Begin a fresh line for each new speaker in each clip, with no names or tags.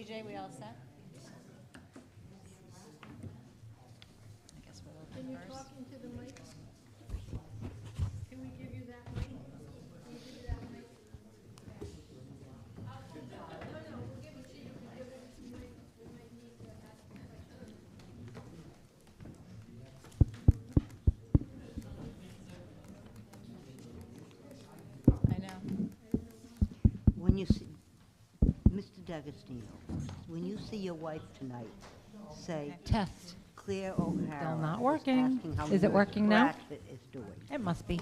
TJ, we all set? I guess we'll
Can
open
you
first.
talk into the mic? Can we give you that mic? Can we give you that mic? No, we'll give it to you. We give it to Mike. We might need to ask a question.
I know.
When you see, Mr. D'Agostino, when you see your wife tonight, say,
Test.
Claire O'Hara.
Still not
is
working.
asking how
Is it
Nurse
working now?
Bradford is doing.
It must be.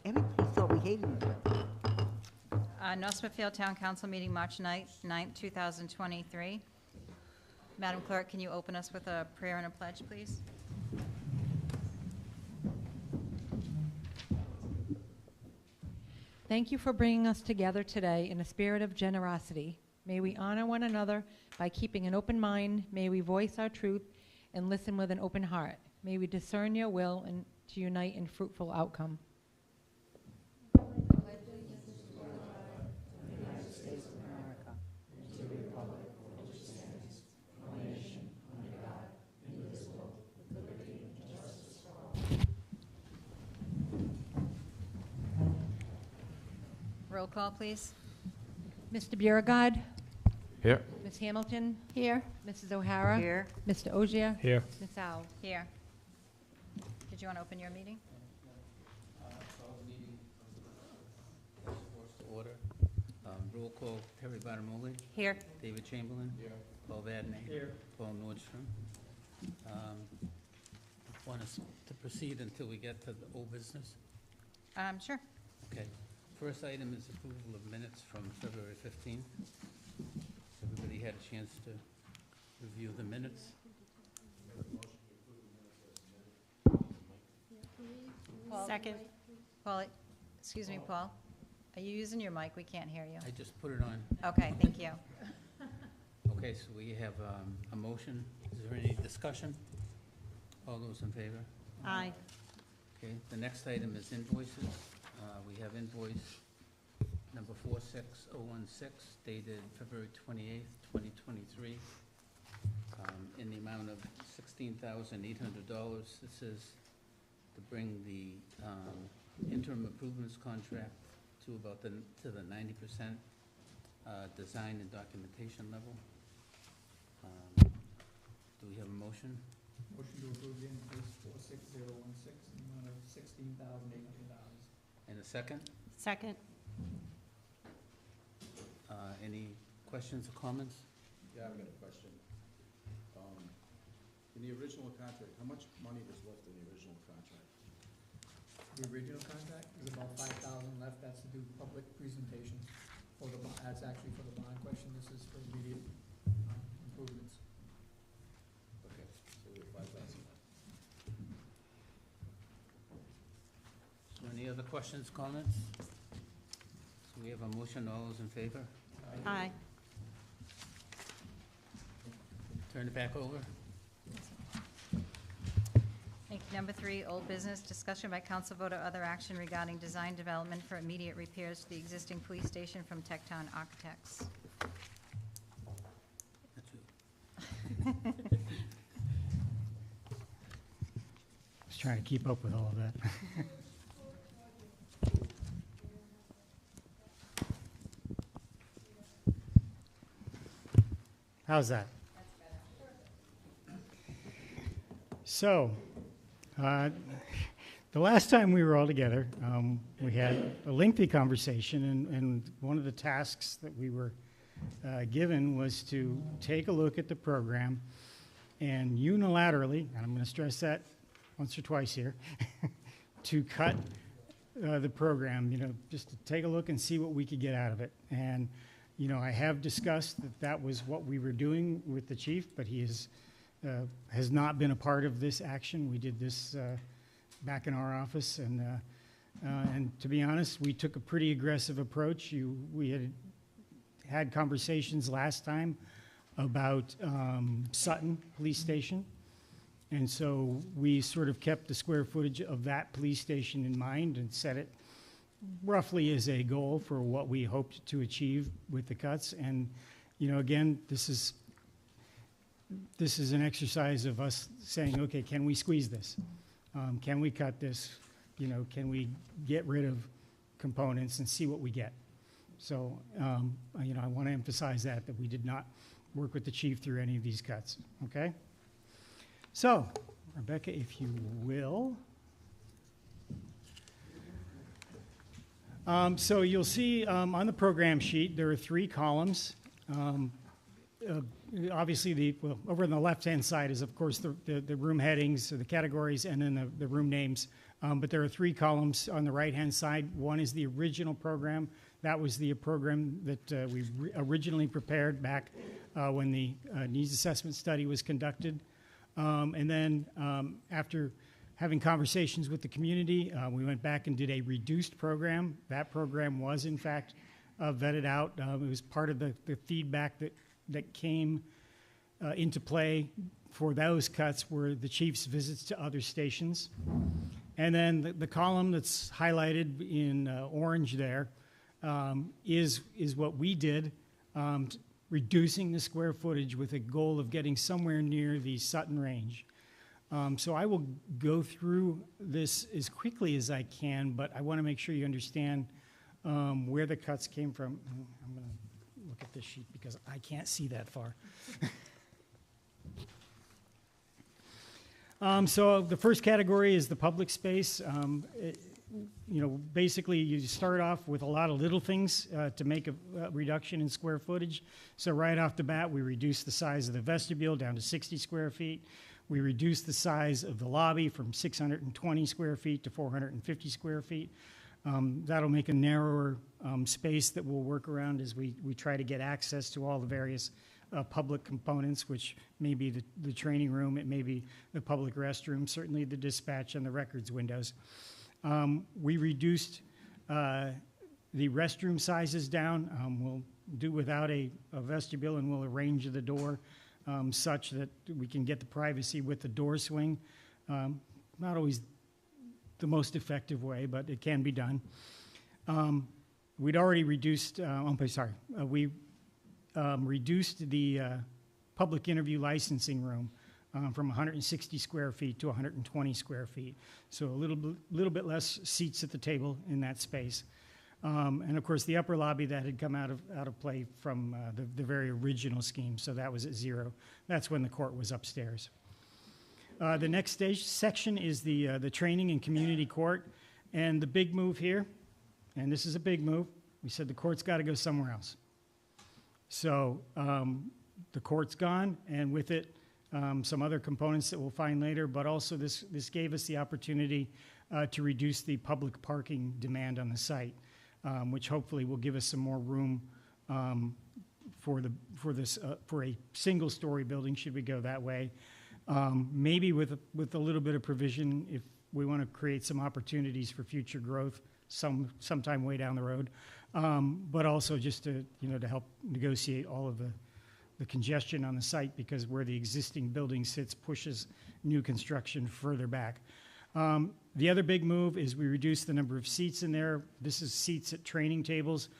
Everybody thought we hated her.
North Smithfield Town Council meeting, March 9th, 2023. Madam Clerk, can you open us with a prayer and a pledge, please?
Thank you for bringing us together today in a spirit of generosity. May we honor one another by keeping an open mind. May we voice our truth and listen with an open heart. May we discern your will and to unite in fruitful outcome.
States of America.
Roll call, please.
Mr. Beauregard?
Here.
Ms. Hamilton?
Here.
Mrs. O'Hara?
Here,
Mr. Ogier?
Here.
Ms. Al?
Here. Did you want to open your meeting?
Call the meeting forced to order. Roll call, Terry Bartamoli,
Here.
David Chamberlain. Paul Vadney. Paul Nordstrom. Want us to proceed until we get to the old business?
Sure.
Okay. First item is approval of minutes from February 15th. Everybody had a chance to review the minutes.
Paul-
Second.
Paul, excuse me, Paul. Are you using your mic? We can't hear you.
I just put it on.
Okay, thank you.
Okay, so we have a motion. Is there any discussion? All those in favor?
Aye.
Okay, the next item is invoices. We have invoice number 46016 dated February 28th, 2023, in the amount of $16,800. This is to bring the interim improvements contract to about the 90% design and documentation level. Do we have a motion?
Motion to approve the invoice 46016 in the amount of $16,800.
And a second?
Second.
Any questions or comments?
Yeah, I've got a question. In the original contract, how much money was left in the original contract?
The original contract is about $5,000 left. That's to do public presentations for the, that's actually for the bond question. This is for immediate improvements.
Okay, so we have 5,000 left.
Any other questions, comments? So we have a motion. All those in favor?
Aye.
Turn it back over.
Thank you. Number 3, old business, discussion by council vote or other action regarding design development for immediate repairs to the existing police station from Tecton Architects.
That's you.
Was trying to keep up with all of that. How's that? So, the last time we were all together, we had a lengthy conversation, and one of the tasks that we were given was to take a look at the program and unilaterally, and I'm going to stress that once or twice here, to cut the program, just to take a look and see what we could get out of it. And, I have discussed that that was what we were doing with the chief, but he has not been a part of this action. We did this back in our office, and to be honest, we took a pretty aggressive approach. We had conversations last time about Sutton Police Station, and so we sort of kept the square footage of that police station in mind and set it roughly as a goal for what we hoped to achieve with the cuts. And again, this is an exercise of us saying, okay, can we squeeze this? Can we cut this? Can we get rid of components and see what we get? So, I want to emphasize that we did not work with the chief through any of these cuts, okay? So, Rebecca, if you will. So you'll see on the program sheet, there are 3 columns. Obviously, over on the left-hand side is, of course, the room headings, or the categories, and then the room names. But there are 3 columns on the right-hand side. One is the original program. That was the program that we originally prepared back when the needs assessment study was conducted. And then after having conversations with the community, we went back and did a reduced program. That program was, in fact, vetted out. It was part of the feedback that came into play for those cuts were the chief's visits to other stations. And then the column that's highlighted in orange there is what we did, reducing the square footage with a goal of getting somewhere near the Sutton range. So I will go through this as quickly as I can, but I want to make sure you understand where the cuts came from. I'm going to look at this sheet because I can't see that far. So the first category is the public space. Basically you start off with a lot of little things to make a reduction in square footage. So right off the bat, we reduced the size of the vestibule down to 60 square feet. We reduced the size of the lobby from 620 square feet to 450 square feet. That'll make a narrower space that we'll work around as we try to get access to all the various public components, which may be the training room, it may be the public restroom, certainly the dispatch and the records windows. We reduced the restroom sizes down. We'll do without a vestibule, and we'll arrange the door such that we can get the privacy with the door swing. Not always the most effective way, but it can be done. We'd already reduced, we reduced the public interview licensing room from 160 square feet to 120 square feet. So a little bit less seats at the table in that space. And of course, the upper lobby that had come out of play from the very original scheme, so that was at 0. That's when the court was upstairs. The next section is the training and community court, and the big move here, and this is a big move. We said the court's got to go somewhere else. So the court's gone, and with it, some other components that we'll find later, but also this gave us the opportunity to reduce the public parking demand on the site, which hopefully will give us some more room for a single-story building, should we go that way. Maybe with a little bit of provision if we want to create some opportunities for future growth sometime way down the road, but also just to help negotiate all of the congestion on the site, because where the existing building sits pushes new construction further back. The other big move is we reduced the number of seats in there. This is seats at training tables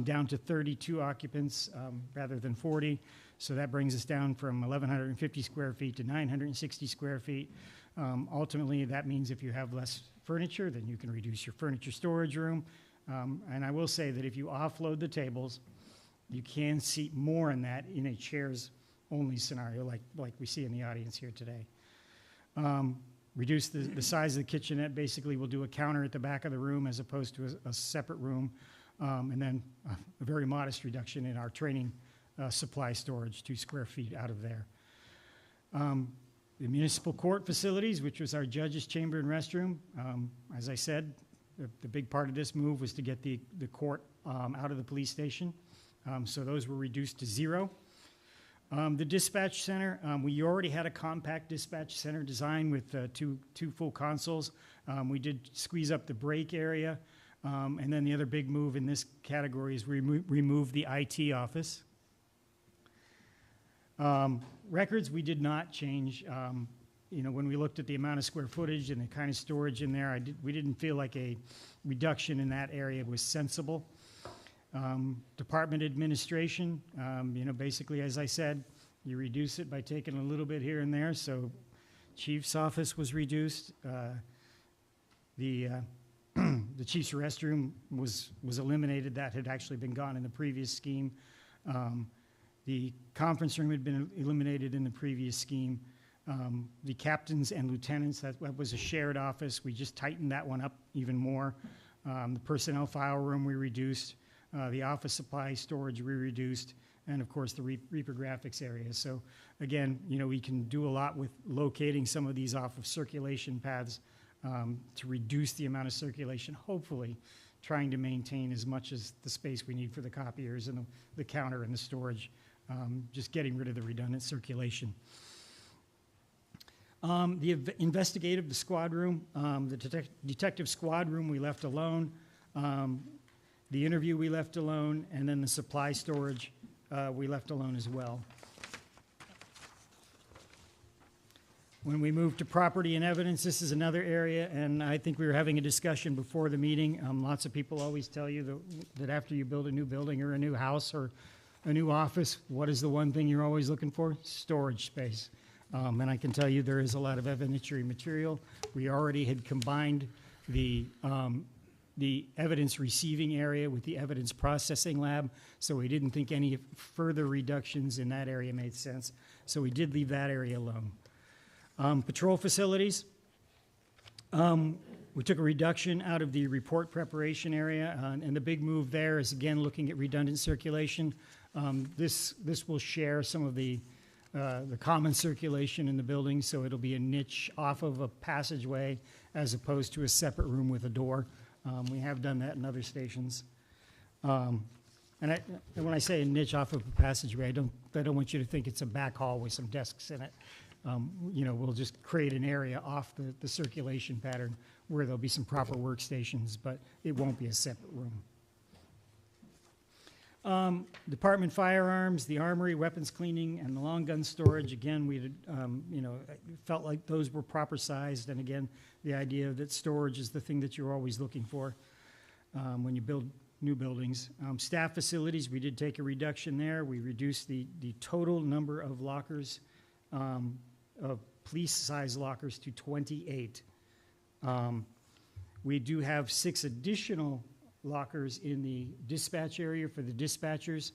down to 32 occupants rather than 40. So that brings us down from 1,150 square feet to 960 square feet. Ultimately, that means if you have less furniture, then you can reduce your furniture storage room. And I will say that if you offload the tables, you can seat more in that in a chairs-only scenario like we see in the audience here today. Reduce the size of the kitchenette. Basically, we'll do a counter at the back of the room as opposed to a separate room. And then a very modest reduction in our training supply storage, 2 square feet out of there. The municipal court facilities, which was our judge's chamber and restroom. As I said, the big part of this move was to get the court out of the police station. So those were reduced to 0. The dispatch center, we already had a compact dispatch center design with two full consoles. We did squeeze up the break area. And then the other big move in this category is remove the IT office. Records, we did not change. When we looked at the amount of square footage and the kind of storage in there, we didn't feel like a reduction in that area was sensible. Department administration, basically, as I said, you reduce it by taking a little bit here and there, so chief's office was reduced. The chief's restroom was eliminated. That had actually been gone in the previous scheme. The conference room had been eliminated in the previous scheme. The captains and lieutenants, that was a shared office. We just tightened that one up even more. The personnel file room we reduced. The office supply storage we reduced. And of course, the Reaper graphics area. So again, we can do a lot with locating some of these off of circulation paths to reduce the amount of circulation, hopefully trying to maintain as much as the space we need for the copiers and the counter and the storage, just getting rid of the redundant circulation. The investigative squad room, the detective squad room we left alone, the interview we left alone, and then the supply storage we left alone as well. When we move to property and evidence, this is another area, and I think we were having a discussion before the meeting. Lots of people always tell you that after you build a new building or a new house or a new office, what is the one thing you're always looking for? Storage space. And I can tell you there is a lot of evidentiary material. We already had combined the evidence receiving area with the evidence processing lab, so we didn't think any further reductions in that area made sense. So we did leave that area alone. Patrol facilities, we took a reduction out of the report preparation area, and the big move there is, again, looking at redundant circulation. This will share some of the common circulation in the building, so it'll be a niche off of a passageway as opposed to a separate room with a door. We have done that in other stations. And when I say a niche off of a passageway, I don't want you to think it's a back hall with some desks in it. We'll just create an area off the circulation pattern where there'll be some proper workstations, but it won't be a separate room. Department firearms, the armory, weapons cleaning, and the long gun storage. Again, we felt like those were proper sized, and again, the idea that storage is the thing that you're always looking for when you build new buildings. Staff facilities, we did take a reduction there. We reduced the total number of lockers, of police-size lockers, to 28. We do have 6 additional lockers in the dispatch area for the dispatchers.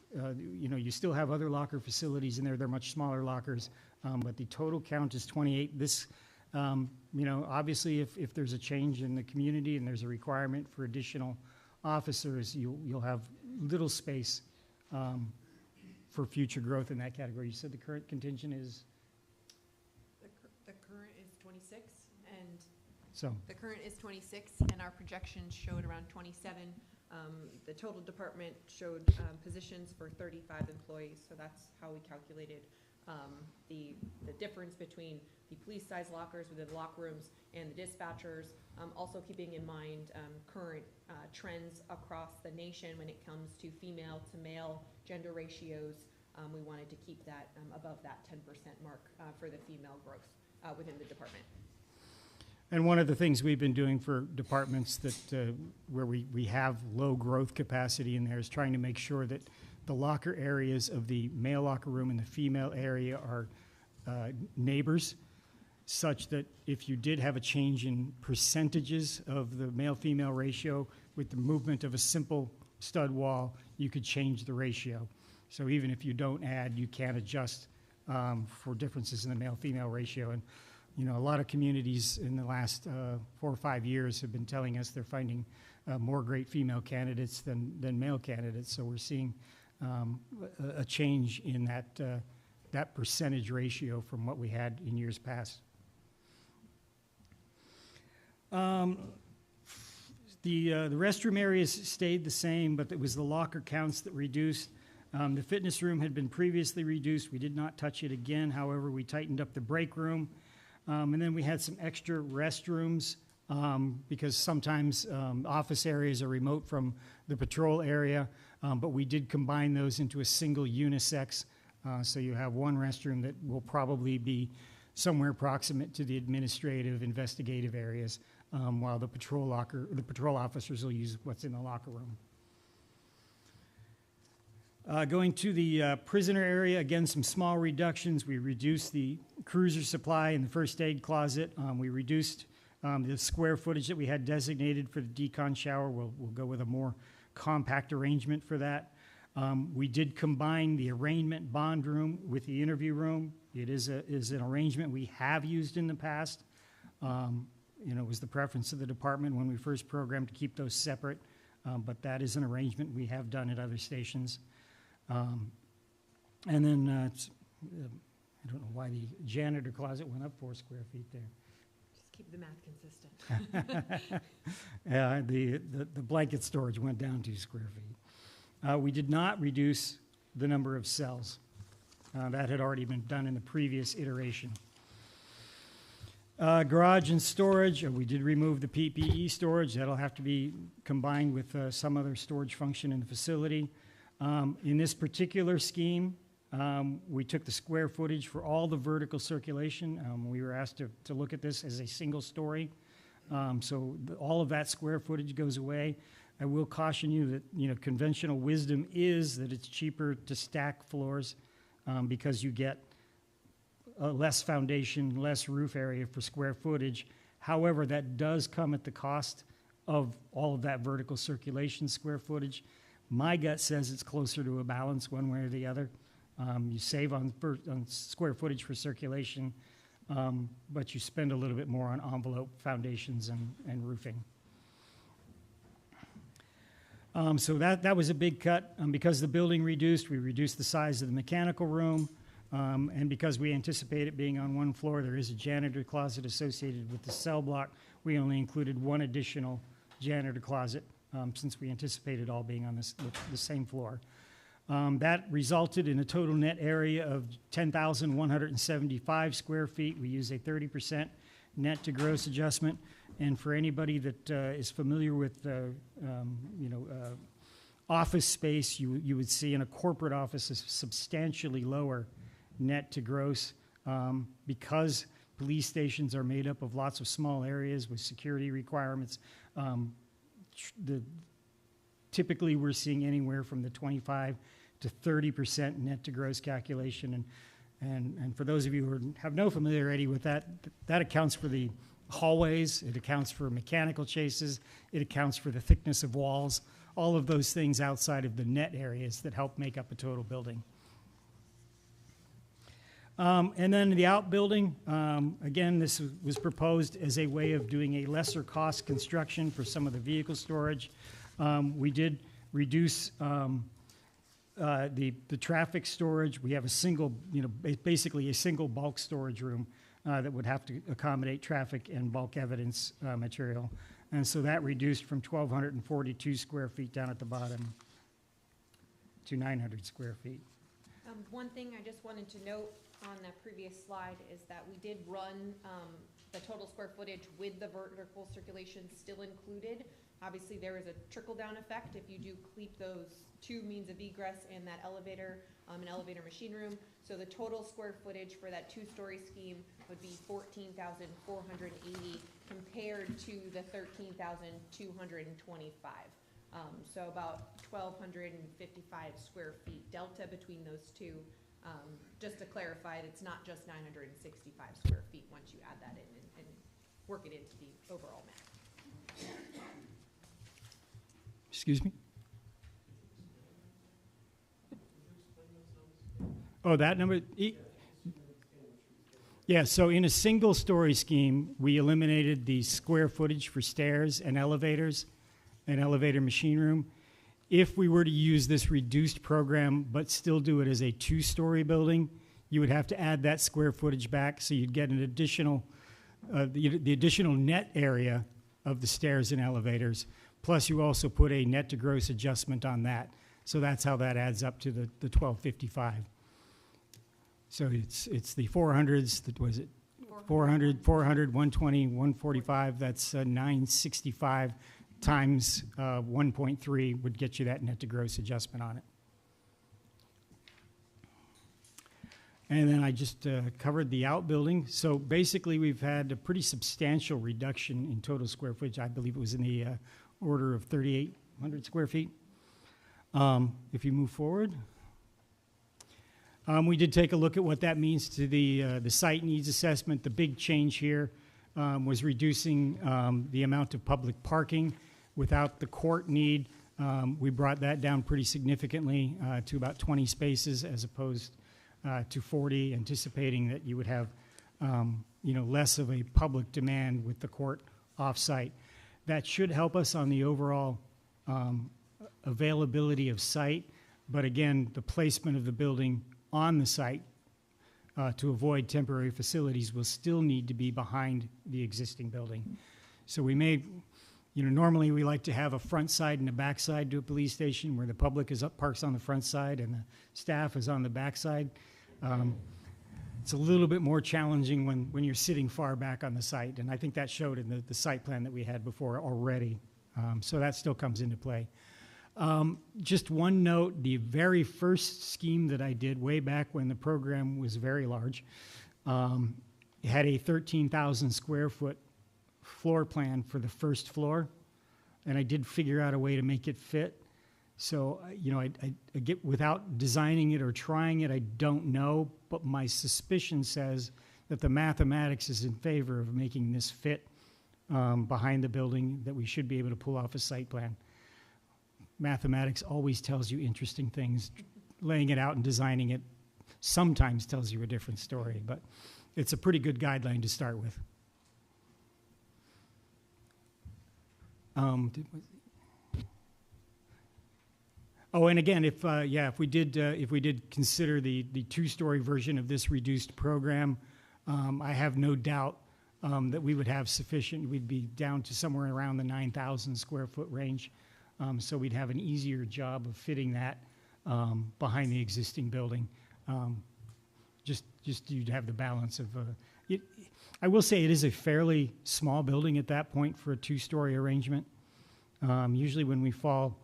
You still have other locker facilities in there. They're much smaller lockers, but the total count is 28. This, obviously, if there's a change in the community and there's a requirement for additional officers, you'll have little space for future growth in that category. You said the current contingent is?
The current is 26, and
So,
the current is 26, and our projections showed around 27. The total department showed positions for 35 employees, so that's how we calculated the difference between the police-sized lockers within the locker rooms and the dispatchers. Also keeping in mind current trends across the nation when it comes to female to male gender ratios. We wanted to keep that above that 10% mark for the female growth within the department.
and one of the things we've been doing for departments that where we have low growth capacity in there is trying to make sure that the locker areas of the male locker room and the female area are neighbors, such that if you did have a change in percentages of the male-female ratio with the movement of a simple stud wall, you could change the ratio. So even if you don't add, you can adjust for differences in the male-female ratio. And a lot of communities in the last 4 or 5 years have been telling us they're finding more great female candidates than male candidates. So we're seeing a change in that percentage ratio from what we had in years past. The restroom areas stayed the same, but it was the locker counts that reduced. The fitness room had been previously reduced. We did not touch it again. However, we tightened up the break room. And then we had some extra restrooms because sometimes office areas are remote from the patrol area, but we did combine those into a single unisex. So you have one restroom that will probably be somewhere proximate to the administrative, investigative areas. while the patrol officers will use what's in the locker room. Going to the prisoner area, again, some small reductions. We reduced the cruiser supply in the first aid closet. We reduced the square footage that we had designated for the decon shower. We'll go with a more compact arrangement for that. We did combine the arraignment bond room with the interview room. It is an arrangement we have used in the past. It was the preference of the department when we first programmed to keep those separate, but that is an arrangement we have done at other stations. And then, I don't know why the janitor closet went up 4 square feet there.
Just keep the math consistent.
The blanket storage went down 2 square feet. We did not reduce the number of cells. That had already been done in the previous iteration. Garage and storage, we did remove the PPE storage. That'll have to be combined with some other storage function in the facility. In this particular scheme, we took the square footage for all the vertical circulation. We were asked to look at this as a single story. So all of that square footage goes away. I will caution you that conventional wisdom is that it's cheaper to stack floors because you get less foundation, less roof area for square footage. However, that does come at the cost of all of that vertical circulation square footage. My gut says it's closer to a balance one way or the other. You save on square footage for circulation, but you spend a little bit more on envelope, foundations, and roofing. So that was a big cut. Because the building reduced, we reduced the size of the mechanical room. And because we anticipate it being on one floor, there is a janitor closet associated with the cell block. We only included one additional janitor closet since we anticipated all being on the same floor. That resulted in a total net area of 10,175 square feet. We use a 30% net to gross adjustment. And for anybody that is familiar with office space, you would see in a corporate office a substantially lower net to gross because police stations are made up of lots of small areas with security requirements. Typically, we're seeing anywhere from the 25 to 30% net to gross calculation. And for those of you who have no familiarity with that, that accounts for the hallways, it accounts for mechanical chases, it accounts for the thickness of walls, all of those things outside of the net areas that help make up a total building. And then the outbuilding, again, this was proposed as a way of doing a lesser cost construction for some of the vehicle storage. We did reduce the traffic storage. We have a single, basically a single bulk storage room that would have to accommodate traffic and bulk evidence material. And so that reduced from 1,242 square feet down at the bottom to 900 square feet.
One thing I just wanted to note on that previous slide is that we did run the total square footage with the vertical circulation still included. Obviously, there is a trickle-down effect if you do keep those 2 means of egress and that elevator, an elevator machine room. So the total square footage for that 2-story scheme would be 14,480 compared to the 13,225. So about 1,255 square feet delta between those two. Just to clarify, it's not just 965 square feet once you add that in and work it into the overall math.
Excuse me? Oh, that number? Yeah, so in a single-story scheme, we eliminated the square footage for stairs and elevators, an elevator machine room. If we were to use this reduced program but still do it as a 2-story building, you would have to add that square footage back, so you'd get an additional, the additional net area of the stairs and elevators, plus you also put a net to gross adjustment on that. So that's how that adds up to the 1,255. So it's the 400s, that was it? 400, 120, 145, that's 965 times 1.3 would get you that net to gross adjustment on it. And then I just covered the outbuilding. So basically, we've had a pretty substantial reduction in total square footage. I believe it was in the order of 3,800 square feet. If you move forward. We did take a look at what that means to the site needs assessment. The big change here was reducing the amount of public parking without the court need. We brought that down pretty significantly to about 20 spaces as opposed to 40, anticipating that you would have less of a public demand with the court off-site. That should help us on the overall availability of site, but again, the placement of the building on the site to avoid temporary facilities will still need to be behind the existing building. So we may, normally we like to have a front side and a back side to a police station where the public is parks on the front side and the staff is on the back side. It's a little bit more challenging when you're sitting far back on the site, and I think that showed in the site plan that we had before already. So that still comes into play. Just one note, the very first scheme that I did way back when the program was very large, it had a 13,000 square foot floor plan for the first floor, and I did figure out a way to make it fit. So, I get, without designing it or trying it, I don't know, but my suspicion says that the mathematics is in favor of making this fit behind the building, that we should be able to pull off a site plan. Mathematics always tells you interesting things. Laying it out and designing it sometimes tells you a different story, but it's a pretty good guideline to start with. Oh, and again, if we did consider the two-story version of this reduced program, I have no doubt that we would have sufficient. We'd be down to somewhere around the 9,000 square foot range, so we'd have an easier job of fitting that behind the existing building. Just you'd have the balance of. I will say it is a fairly small building at that point for a two-story arrangement. Usually, when we fall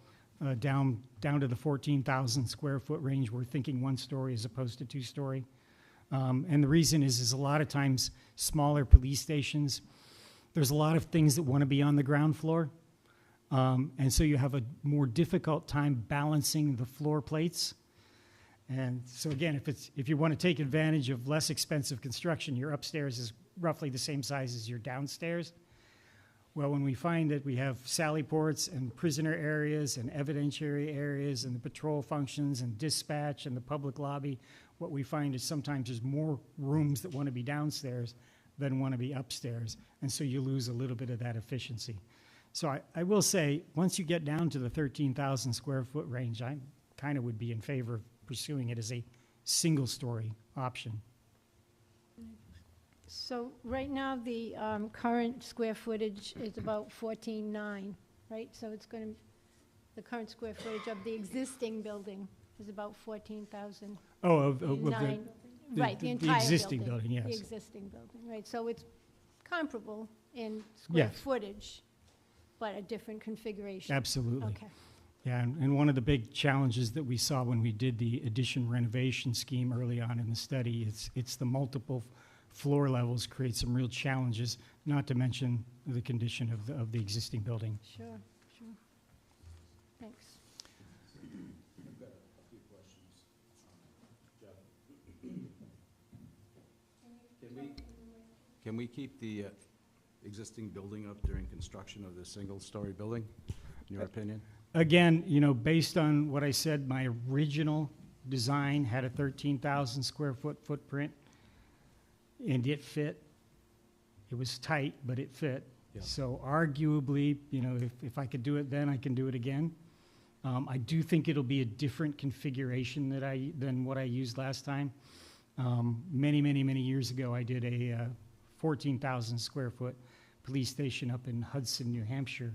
down to the 14,000 square foot range, we're thinking one story as opposed to two story. And the reason is a lot of times smaller police stations, there's a lot of things that want to be on the ground floor. And so you have a more difficult time balancing the floor plates. And so again, if you want to take advantage of less expensive construction, your upstairs is roughly the same size as your downstairs. Well, when we find that we have sally ports and prisoner areas and evidentiary areas and the patrol functions and dispatch and the public lobby, what we find is sometimes there's more rooms that want to be downstairs than want to be upstairs. And so you lose a little bit of that efficiency. So I will say, once you get down to the 13,000 square foot range, I kind of would be in favor of pursuing it as a single story option.
So right now, the current square footage is about 14,900, right? So it's going to, the current square footage of the existing building is about 14,000.
Oh, of the
Right, the entire
existing building, yes.
The existing building, right. So it's comparable in square
Yes.
footage, but a different configuration.
Absolutely.
Okay.
Yeah, and one of the big challenges that we saw when we did the addition renovation scheme early on in the study, it's the multiple floor levels create some real challenges, not to mention the condition of the existing building.
Sure, sure. Thanks.
I've got a few questions. Jeff? Can we keep the existing building up during construction of the single-story building, in your opinion?
Again, based on what I said, my original design had a 13,000 square foot footprint, and it fit. It was tight, but it fit.
Yeah.
So arguably, if I could do it then, I can do it again. I do think it'll be a different configuration than what I used last time. Many, many, many years ago, I did a 14,000 square foot police station up in Hudson, New Hampshire,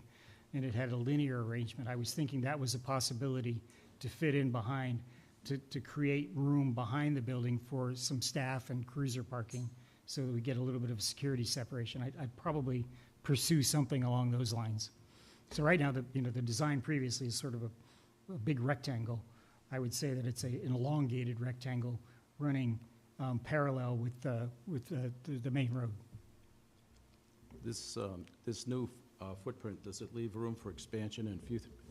and it had a linear arrangement. I was thinking that was a possibility to fit in behind, to create room behind the building for some staff and cruiser parking so that we get a little bit of security separation. I'd probably pursue something along those lines. So right now, the design previously is sort of a big rectangle. I would say that it's an elongated rectangle running parallel with the main road.
This new footprint, does it leave room for expansion and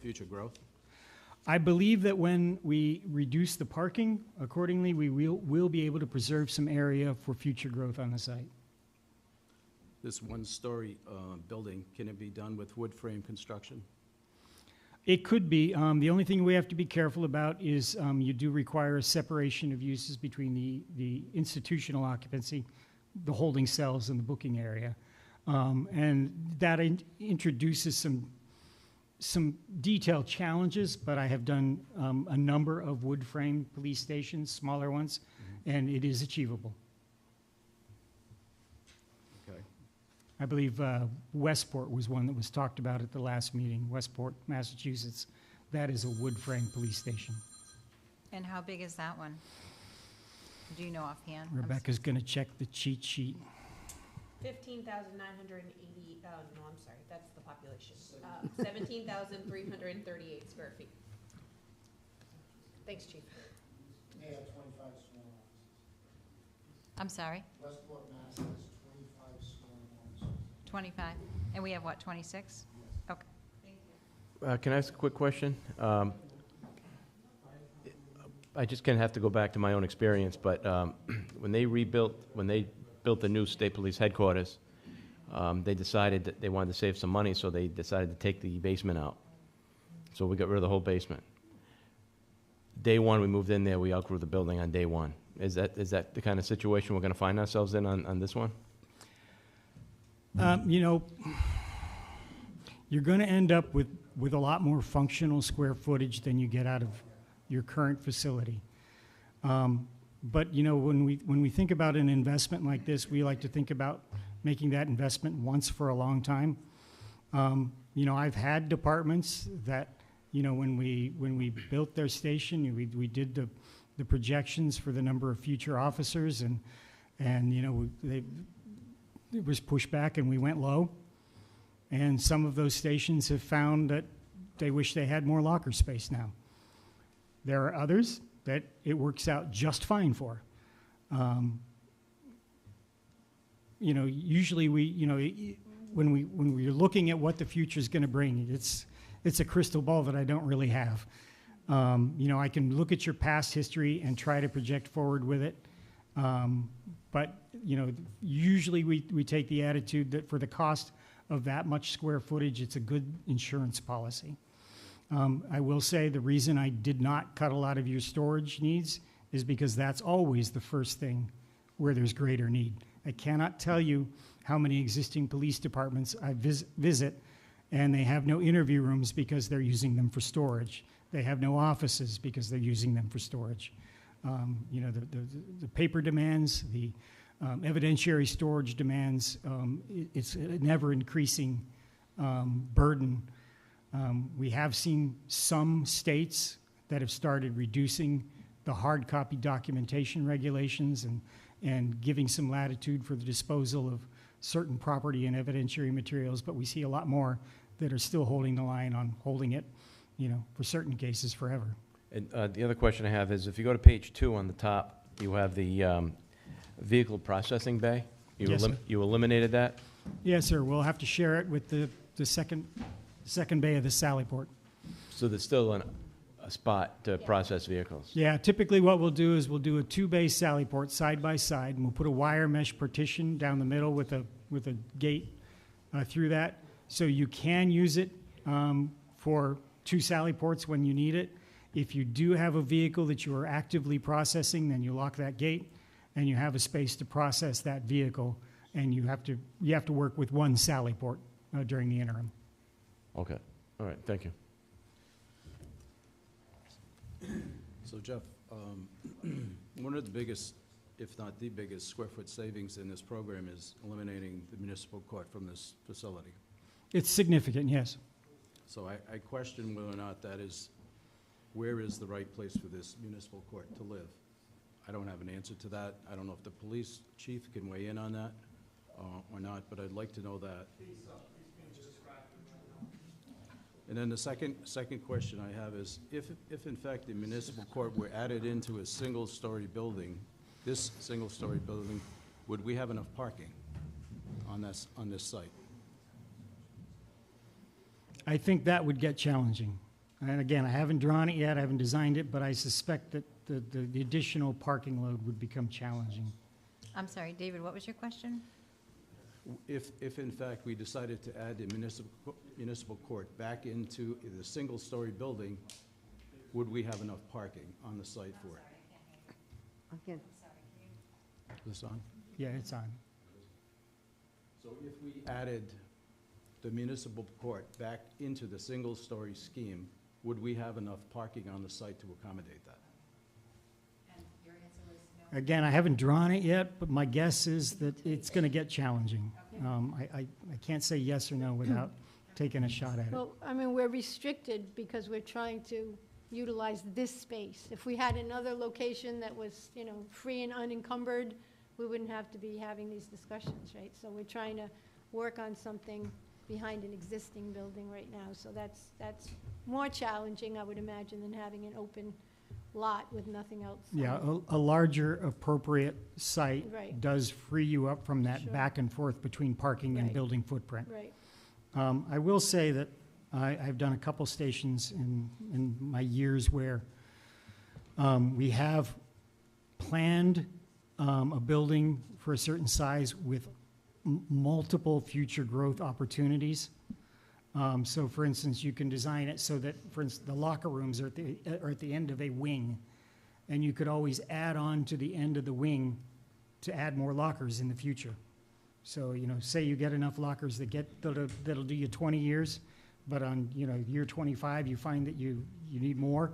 future growth?
I believe that when we reduce the parking accordingly, we will be able to preserve some area for future growth on the site.
This one-story building, can it be done with wood frame construction?
It could be. The only thing we have to be careful about is you do require a separation of uses between the institutional occupancy, the holding cells, and the booking area. And that introduces some detailed challenges, but I have done a number of wood frame police stations, smaller ones, and it is achievable.
Okay.
I believe Westport was one that was talked about at the last meeting, Westport, Massachusetts. That is a wood frame police station.
And how big is that one? Do you know offhand?
Rebecca's going to check the cheat sheet.
15,980, no, I'm sorry, that's the population. 17,338 square feet. Thanks, Chief.
They have 25 sworn officers.
I'm sorry,
Westport, Mass. has 25 sworn officers.
25? And we have what, 26? Okay.
Can I ask a quick question? I just kind of have to go back to my own experience, but when they built the new state police headquarters, they decided that they wanted to save some money, so they decided to take the basement out. So we got rid of the whole basement. Day one, we moved in there, we outgrew the building on day one. Is that the kind of situation we're going to find ourselves in on this one?
You know, you're going to end up with a lot more functional square footage than you get out of your current facility. But you know, when we think about an investment like this, we like to think about making that investment once for a long time. You know, I've had departments that, you know, when we built their station, we did the projections for the number of future officers, and you know, it was pushed back and we went low. And some of those stations have found that they wish they had more locker space now. There are others that it works out just fine for. You know, usually when we're looking at what the future is going to bring, it's a crystal ball that I don't really have. You know, I can look at your past history and try to project forward with it. But, you know, usually we take the attitude that for the cost of that much square footage, it's a good insurance policy. I will say the reason I did not cut a lot of your storage needs is because that's always the first thing where there's greater need. I cannot tell you how many existing police departments I visit, and they have no interview rooms because they're using them for storage. They have no offices because they're using them for storage. You know, the paper demands, the evidentiary storage demands, it's a never-increasing burden. We have seen some states that have started reducing the hard copy documentation regulations and giving some latitude for the disposal of certain property and evidentiary materials, but we see a lot more that are still holding the line on holding it, you know, for certain cases forever.
And the other question I have is, if you go to page 2 on the top, you have the vehicle processing bay.
Yes, sir.
You eliminated that?
Yes, sir. We'll have to share it with the second bay of the Sallyport.
So there's still a spot to process vehicles?
Yeah, typically what we'll do is we'll do a 2-bay Sallyport side by side, and we'll put a wire mesh partition down the middle with a gate through that. So you can use it for 2 Sallyports when you need it. If you do have a vehicle that you are actively processing, then you lock that gate, and you have a space to process that vehicle, and you have to work with 1 Sallyport during the interim.
Okay. All right. Thank you.
So Jeff, one of the biggest, if not the biggest, square foot savings in this program is eliminating the municipal court from this facility.
It's significant, yes.
So I question whether or not that is, where is the right place for this municipal court to live? I don't have an answer to that. I don't know if the police chief can weigh in on that or not, but I'd like to know that. And then the second question I have is, if in fact the municipal court were added into a single-story building this single-story building, would we have enough parking on this site?
I think that would get challenging. And again, I haven't drawn it yet, I haven't designed it, but I suspect that the additional parking load would become challenging.
I'm sorry, David, what was your question?
If in fact we decided to add the municipal court back into the single-story building, would we have enough parking on the site for it?
Again,
Is this on?
Yeah, it's on.
So if we added the municipal court back into the single-story scheme, would we have enough parking on the site to accommodate that?
Again, I haven't drawn it yet, but my guess is that it's going to get challenging. I can't say yes or no without taking a shot at it.
Well, I mean, we're restricted because we're trying to utilize this space. If we had another location that was, you know, free and unencumbered, we wouldn't have to be having these discussions, right? So we're trying to work on something behind an existing building right now. So that's more challenging, I would imagine, than having an open lot with nothing else.
Yeah, a larger appropriate site
Right.
does free you up from that
Sure.
back and forth between parking and
Right.
building footprint.
Right.
I will say that I've done a couple stations in my years where we have planned a building for a certain size with multiple future growth opportunities. So for instance, you can design it so that, for instance, the locker rooms are at the end of a wing, and you could always add on to the end of the wing to add more lockers in the future. So, you know, say you get enough lockers that'll do you 20 years, but on, you know, year 25, you find that you need more,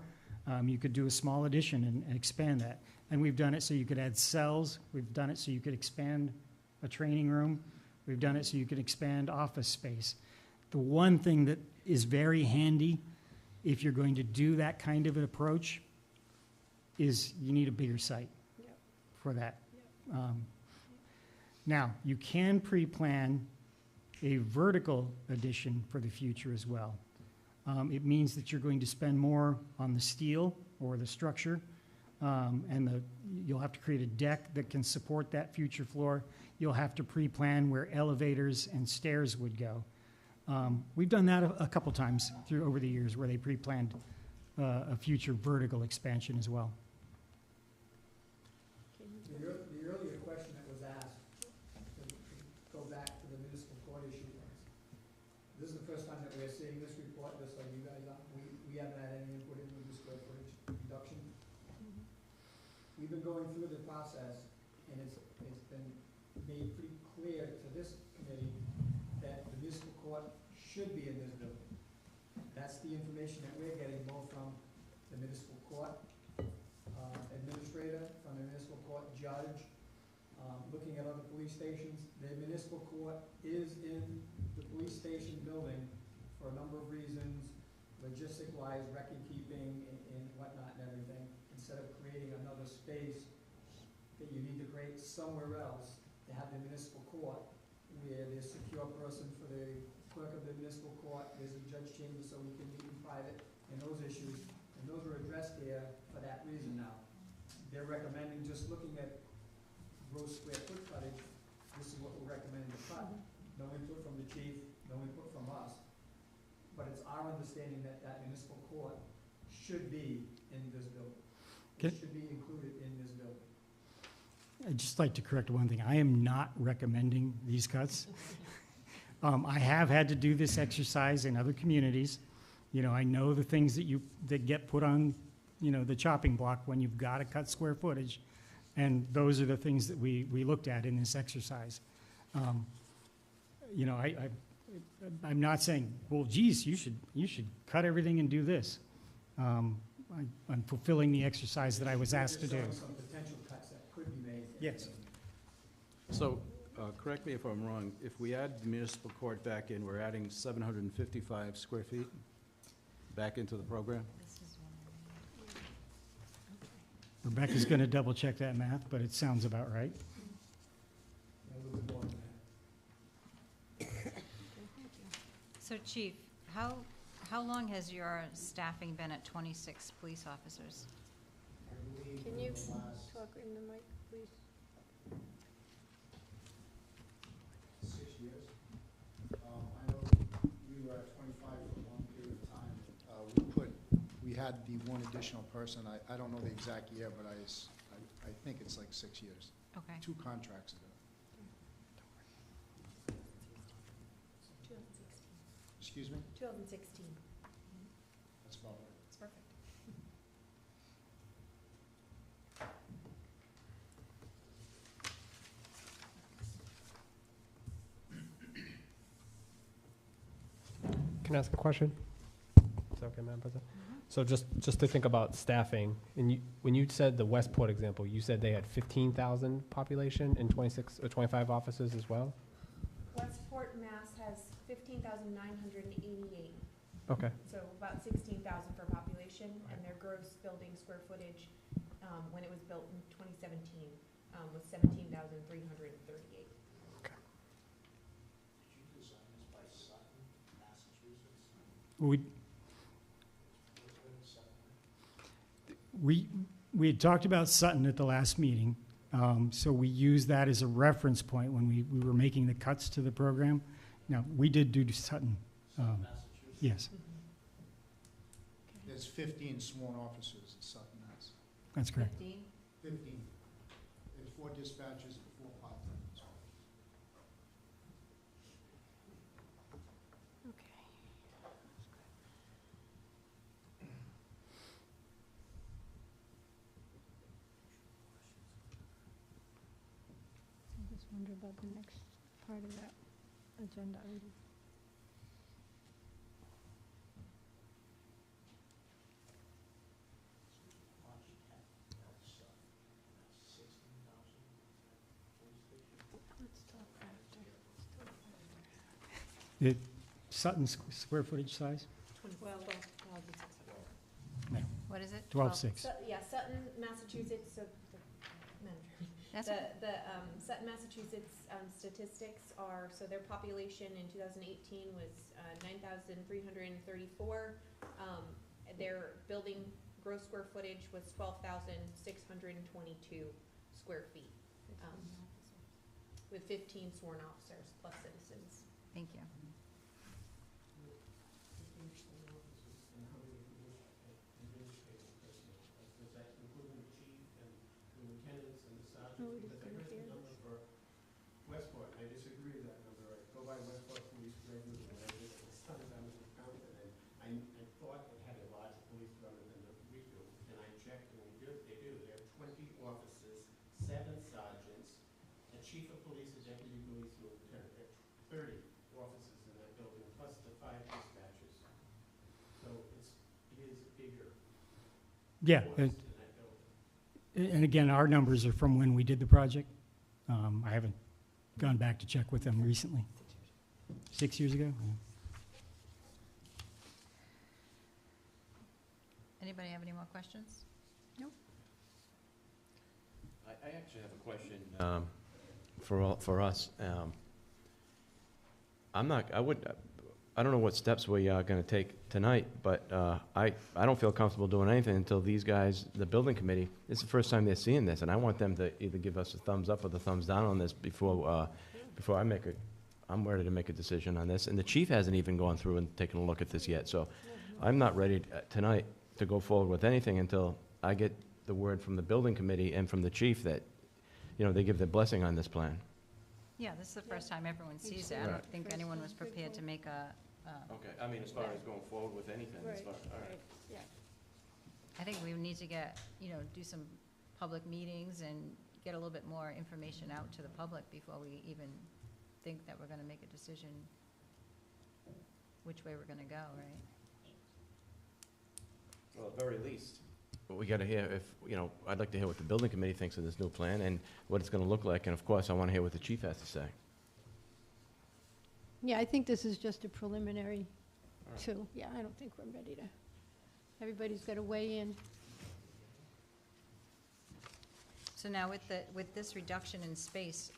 you could do a small addition and expand that. And we've done it so you could add cells. We've done it so you could expand a training room. We've done it so you could expand office space. The one thing that is very handy if you're going to do that kind of an approach is you need a bigger site
Yep.
for that. Now, you can pre-plan a vertical addition for the future as well. It means that you're going to spend more on the steel or the structure, and you'll have to create a deck that can support that future floor. You'll have to pre-plan where elevators and stairs would go. We've done that a couple times over the years where they pre-planned a future vertical expansion as well.
The earlier question that was asked, to go back to the municipal court issue, this is the first time that we're seeing this report, just like you guys are. We haven't had any input into the square footage reduction. We've been going through the process, and it's been made pretty clear to this committee that the municipal court should be in this building. That's the information that we're getting both from the municipal court administrator, from the municipal court judge, looking at other police stations. The municipal court is in the police station building for a number of reasons, logistic-wise, record keeping and whatnot and everything. Instead of creating another space that you need to create somewhere else to have the municipal court, where there's a secure person for the clerk of the municipal court, there's a judge chamber so we can meet in private, and those issues, and those are addressed there for that reason now. They're recommending, just looking at gross square foot footage, this is what we're recommending to cut. No input from the chief, no input from us, but it's our understanding that that municipal court should be in this building. It should be included in this building.
I'd just like to correct one thing. I am not recommending these cuts. I have had to do this exercise in other communities. You know, I know the things that get put on, you know, the chopping block when you've got to cut square footage, and those are the things that we looked at in this exercise. You know, I'm not saying, well, geez, you should cut everything and do this. I'm fulfilling the exercise that I was asked to do.
Just showing some potential cuts that could be made.
Yes.
So, correct me if I'm wrong, if we add the municipal court back in, we're adding 755 square feet back into the program?
Rebecca's going to double check that math, but it sounds about right.
A little bit more than that.
So Chief, how long has your staffing been at 26 police officers?
I believe
Can you
the last
talk in the mic, please?
6 years. I know we were at 25 for a long period of time. We had the one additional person, I don't know the exact year, but I think it's like 6 years,
Okay.
2 contracts ago.
2016.
Excuse me?
2016.
That's about right.
It's perfect.
Can I ask a question? Is that okay, Madam President? So just to think about staffing, and when you said the Westport example, you said they had 15,000 population and 26 or 25 offices as well?
Westport, Mass. has 15,988,
Okay.
so about 16,000 for population, and their gross building square footage, when it was built in 2017, was 17,338.
Did you design this by Sutton, Massachusetts?
We had talked about Sutton at the last meeting, so we used that as a reference point when we were making the cuts to the program. Now, we did do Sutton.
Massachusetts?
Yes,
There's 15 sworn officers in Sutton, Mass.
that's correct.
15?
15. There's 4 dispatchers and 4 part-timers.
Okay. I just wonder about the next part of that agenda item. Let's talk after.
The Sutton's square footage size?
12.
What is it?
12.6.
Yeah, Sutton, Massachusetts, so, manager.
That's
The Sutton, Massachusetts statistics are, so their population in 2018 was 9,334. Their building gross square footage was 12,622 square feet, with 15 sworn officers plus citizens.
Thank you.
Oh, we just couldn't hear this.
Westport, I disagree with that number. I go by Westport Police regularly, and I did it sometimes I was in Counsel, and I thought it had a larger police department than we do, and I checked, and they do. They have 20 officers, 7 sergeants, a chief of police, a deputy police lieutenant. There are 30 officers in that building, plus the 5 dispatchers. So it is bigger
Yeah,
force in that building.
and again, our numbers are from when we did the project. I haven't gone back to check with them recently. 6 years ago? Yeah.
Anybody have any more questions?
I actually have a question for us. I don't know what steps we are going to take tonight, but I don't feel comfortable doing anything until these guys, the building committee, it's the first time they're seeing this, and I want them to either give us a thumbs up or the thumbs down on this before I'm ready to make a decision on this. And the chief hasn't even gone through and taken a look at this yet, so I'm not ready tonight to go forward with anything until I get the word from the building committee and from the chief that, they give their blessing on this plan.
Yeah, this is the first time everyone sees it. I
Right.
don't think anyone was prepared to make a,
Okay, I mean, as far as going forward with anything,
Right, right, yeah.
I think we need to get, do some public meetings and get a little bit more information out to the public before we even think that we're going to make a decision which way we're going to go, right?
Well, at the very least. But we got to hear I'd like to hear what the building committee thinks of this new plan and what it's going to look like, and of course, I want to hear what the chief has to say.
Yeah, I think this is just a preliminary,
All right.
too. Yeah, I don't think we're ready to, everybody's got to weigh in.
So now with this reduction in space,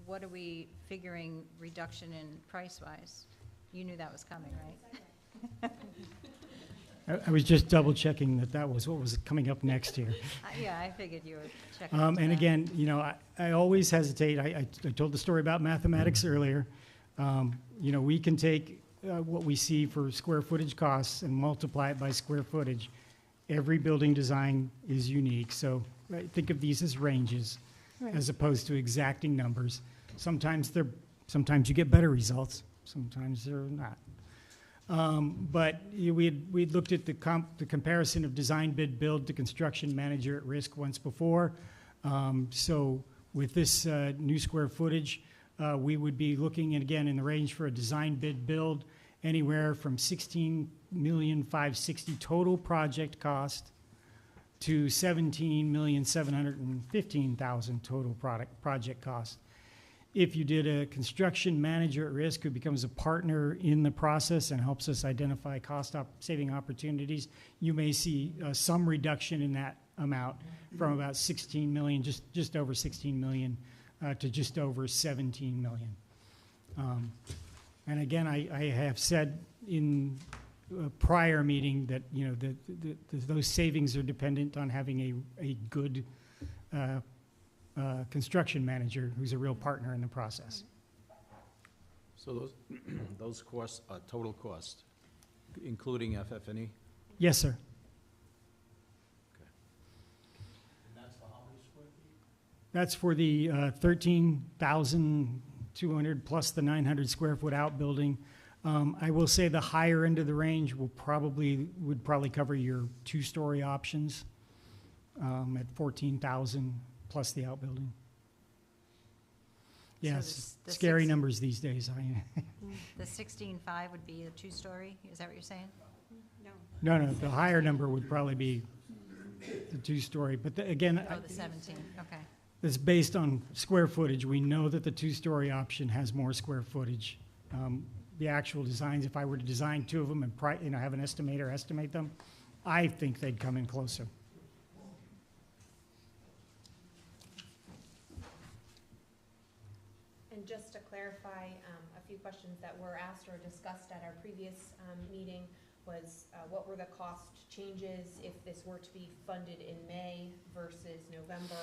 what are we figuring reduction in price-wise? You knew that was coming, right?
I was just double checking that that was what was coming up next here.
Yeah, I figured you would check into
And
that.
again, you know, I always hesitate. I told the story about mathematics earlier. You know, we can take what we see for square footage costs and multiply it by square footage. Every building design is unique, so think of these as ranges
Right.
as opposed to exacting numbers. Sometimes you get better results, sometimes they're not. But we'd looked at the comparison of design bid build to construction manager at risk once before. So with this new square footage, we would be looking, and again, in the range for a design bid build, anywhere from $16,560,000 total project cost to $17,715,000 total project cost. If you did a construction manager at risk who becomes a partner in the process and helps us identify saving opportunities, you may see some reduction in that amount from about 16 million, just over 16 million, to just over 17 million. And again, I have said in a prior meeting that, you know, those savings are dependent on having a good construction manager who's a real partner in the process.
So those costs are total cost, including FF&E?
Yes, sir. That's for the 13,200 plus the 900 square foot outbuilding. I will say the higher end of the range would probably cover your two-story options at 14,000 plus the outbuilding. Yes,
the
scary numbers these days.
The 16.5 would be a two-story, is that what you're saying?
No.
No, the higher number would probably be the two-story. But again,
Oh, the 17, okay.
it's based on square footage. We know that the two-story option has more square footage. The actual designs, if I were to design two of them and have an estimator estimate them, I think they'd come in closer.
And just to clarify, a few questions that were asked or discussed at our previous meeting was what were the cost changes if this were to be funded in May versus November?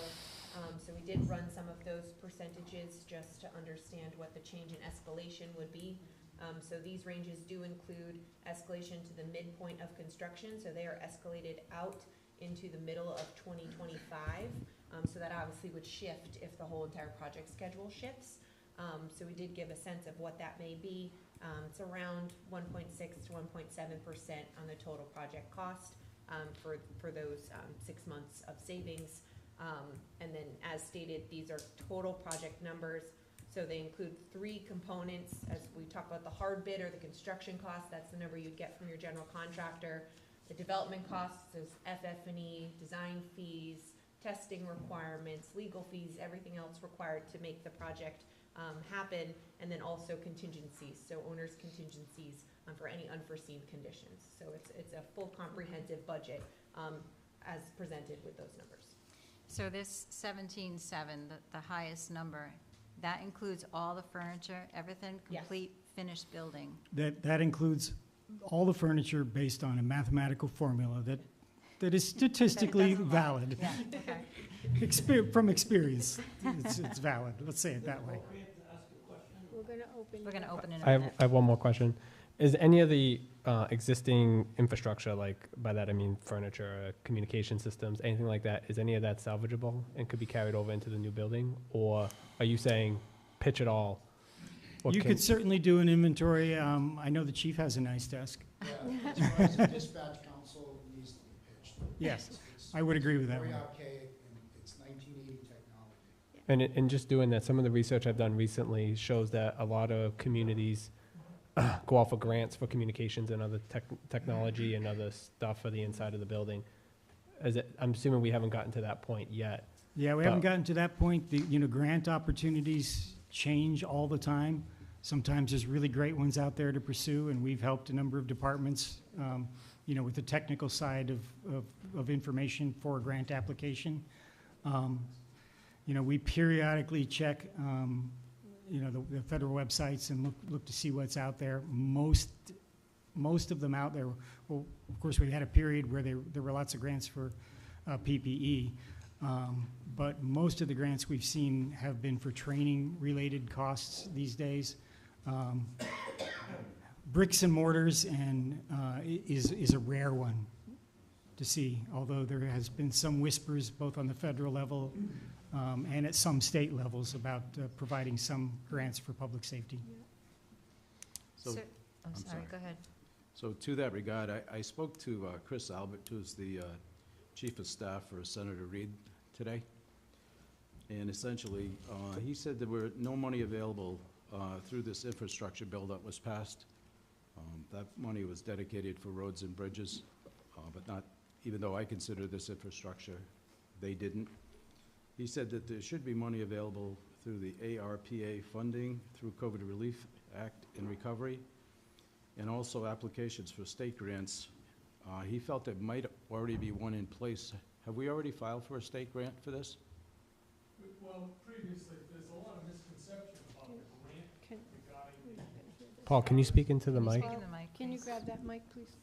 So we did run some of those percentages just to understand what the change in escalation would be. So these ranges do include escalation to the midpoint of construction, so they are escalated out into the middle of 2025. So that obviously would shift if the whole entire project schedule shifts. So we did give a sense of what that may be. It's around 1.6 to 1.7% on the total project cost for those 6 months of savings. And then as stated, these are total project numbers. So they include 3 components. As we talk about the hard bid or the construction cost, that's the number you'd get from your general contractor. The development costs is FF&E, design fees, testing requirements, legal fees, everything else required to make the project happen, and then also contingencies, so owner's contingencies for any unforeseen conditions. So it's a full comprehensive budget as presented with those numbers.
So this 17.7, the highest number, that includes all the furniture, everything,
Yes.
complete finished building?
That includes all the furniture based on a mathematical formula that is statistically
doesn't lie.
valid.
Yeah, okay.
From experience, it's valid. Let's say it that way.
We're gonna open.
in a
I
minute.
have one more question. Is any of the existing infrastructure, like by that I mean furniture, communication systems, anything like that, is any of that salvageable and could be carried over into the new building? Or are you saying pitch it all?
You could certainly do an inventory. I know the chief has a nice desk.
Yeah, as far as the dispatch council needs to be pitched.
Yes,
It's
I would agree with that
very
one.
archaic, and it's 1980 technology.
And in just doing that, some of the research I've done recently shows that a lot of communities go out for grants for communications and other technology and other stuff for the inside of the building. I'm assuming we haven't gotten to that point yet.
Yeah, we haven't gotten to that point. Grant opportunities change all the time. Sometimes there's really great ones out there to pursue, and we've helped a number of departments, with the technical side of information for a grant application. We periodically check, the federal websites and look to see what's out there. Most most of them out there. Well, of course, we had a period where there were lots of grants for PPE, but most of the grants we've seen have been for training-related costs these days. Bricks and mortars is a rare one to see, although there has been some whispers both on the federal level and at some state levels about providing some grants for public safety.
So,
Oh,
I'm
sorry,
sorry.
go ahead.
So to that regard, I spoke to Chris Albert, who's the Chief of Staff for Senator Reid today. And essentially, he said there were no money available through this infrastructure bill that was passed. That money was dedicated for roads and bridges, but not, even though I consider this infrastructure, they didn't. He said that there should be money available through the ARPA funding, through COVID Relief Act and Recovery, and also applications for state grants. He felt there might already be one in place. Have we already filed for a state grant for this?
Well, previously, there's a lot of misconception about the grant
Can-
regarding
Paul, can you speak into the
Can you
mic?
speak in the mic,
Can you
please?
grab that mic, please?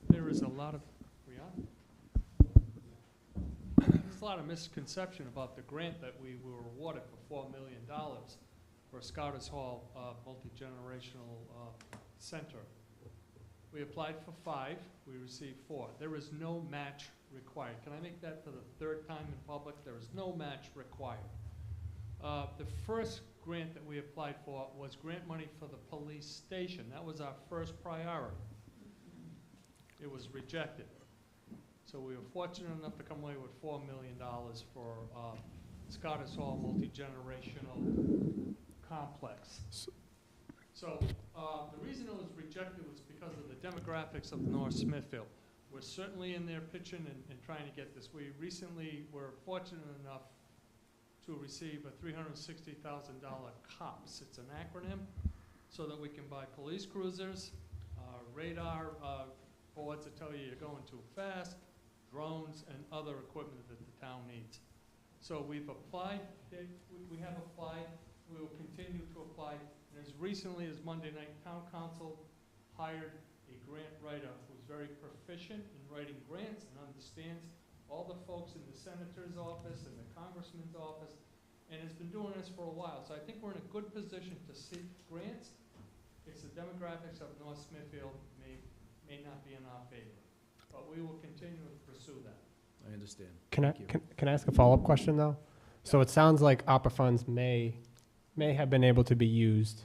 There is a lot of, we on? There's a lot of misconception about the grant that we were awarded for $4 million for Scouters Hall multi-generational center. We applied for 5, we received 4. There is no match required. Can I make that for the 3rd time in public? There is no match required. The first grant that we applied for was grant money for the police station. That was our first priority. It was rejected. So we were fortunate enough to come away with $4 million for Scouters Hall multi-generational complex. So the reason it was rejected was because of the demographics of North Smithfield. We're certainly in there pitching and trying to get this. We recently were fortunate enough to receive a $360,000 COPS. It's an acronym so that we can buy police cruisers, radar boards that tell you you're going too fast, drones, and other equipment that the town needs. So we've applied, we have applied, we will continue to apply, and as recently as Monday night, Town Council hired a grant writer who's very proficient in writing grants and understands all the folks in the senator's office and the congressman's office, and has been doing this for a while. So I think we're in a good position to seek grants. It's the demographics of North Smithfield may not be in our favor, but we will continue to pursue that.
I understand.
Can I,
Thank you.
can I ask a follow-up question, though? So it sounds like ARPA funds may have been able to be used,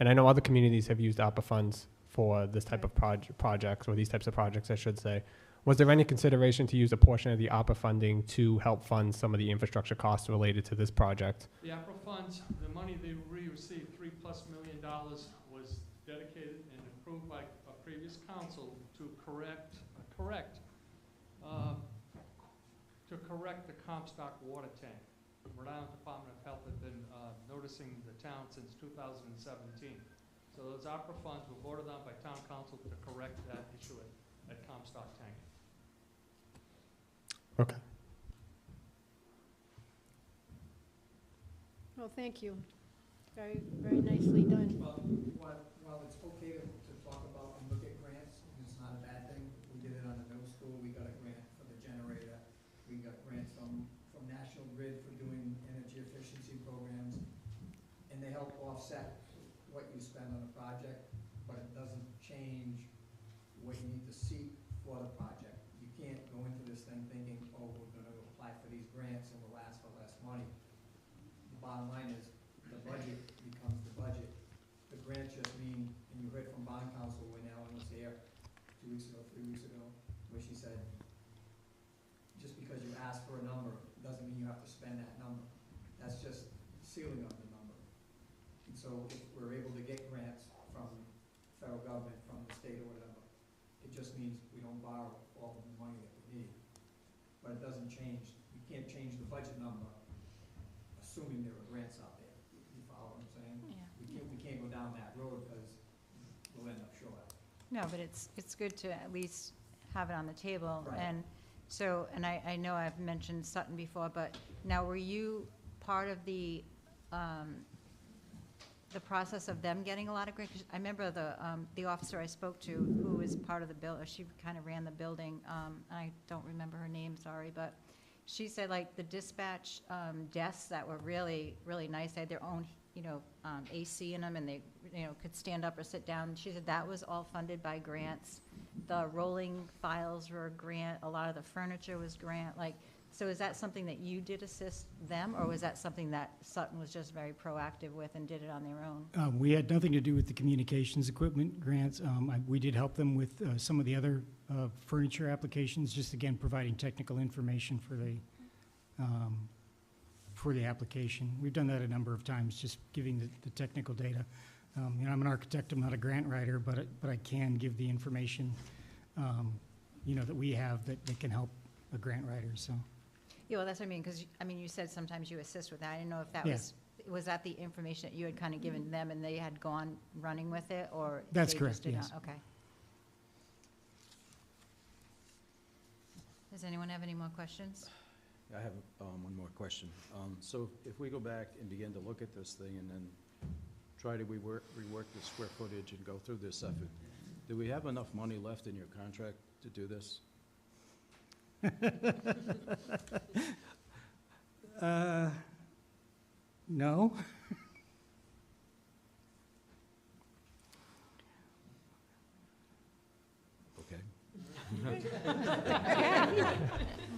and I know other communities have used ARPA funds for this type of projects, or these types of projects, I should say. Was there any consideration to use a portion of the ARPA funding to help fund some of the infrastructure costs related to this project?
The APRA funds, the money they received, $3+ million, was dedicated and approved by a previous council to correct the Comstock water tank. Rhode Island Department of Health had been noticing the town since 2017. So those APRA funds were voted on by town council to correct that issue at Comstock tank.
Okay.
Well, thank you. Very, very nicely done.
Well, while it's okay to talk about and look at grants, and it's not a bad thing, we did it on the middle school, we got a grant for the generator. We got grants from National Grid for doing energy efficiency programs, and they help offset what you spend on a project, but it doesn't change what you need to seek for the project. You can't go into this thing thinking, oh, we're gonna apply for these grants and we'll ask for less money. The bottom line is, the budget becomes the budget. The grants just mean, and you heard from bond counsel when Ellen was here 2 weeks ago, 3 weeks ago, where she said, just because you ask for a number, doesn't mean you have to spend that number. That's just ceiling of the number. And so if we're able to get grants from federal government, from the state or whatever, it just means we don't borrow all of the money that we need. But it doesn't change, you can't change the budget number, assuming there are grants out there. You follow what I'm saying?
Yeah.
We can't go down that road because we'll end up short.
No, but it's good to at least have it on the table.
Right.
And so, and I know I've mentioned Sutton before, but now were you part of the the process of them getting a lot of grant? 'Cause I remember the officer I spoke to, who was part of the bill, she kind of ran the building, I don't remember her name, sorry, but she said like the dispatch desks that were really, really nice, they had their own, AC in them, and they, could stand up or sit down. She said that was all funded by grants. The rolling files were a grant, a lot of the furniture was grant, so is that something that you did assist them, or was that something that Sutton was just very proactive with and did it on their own?
We had nothing to do with the communications equipment grants. We did help them with some of the other furniture applications, just again, providing technical information for the application. We've done that a number of times, just giving the technical data. I'm an architect, I'm not a grant writer, but I can give the information, that we have that can help a grant writer, so.
Yeah, well, that's what I mean, because, you said sometimes you assist with that. I didn't know if that
Yeah.
was that the information that you had kind of given them and they had gone running with it, or?
That's
they
correct,
just did
yes.
not? Okay. Does anyone have any more questions?
I have one more question. So if we go back and begin to look at this thing and then try to rework the square footage and go through this effort, do we have enough money left in your contract to do this?
No.
Okay.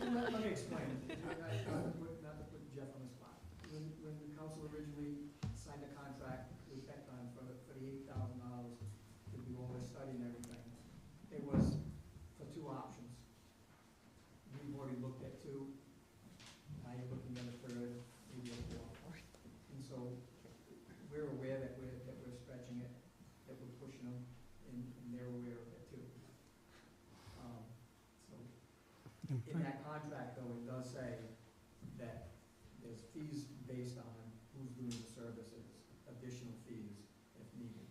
Let me explain. Not to put Jeff on the spot. When the council originally signed a contract with Tecton for the $8,000 to do all this study and everything, it was for two options. We've already looked at two, now you're looking at a third, maybe a fourth. And so we're aware that we're stretching it, that we're pushing them, and they're aware of it too. So in that contract, though, it does say that there's fees based on who's doing the services, additional fees if needed.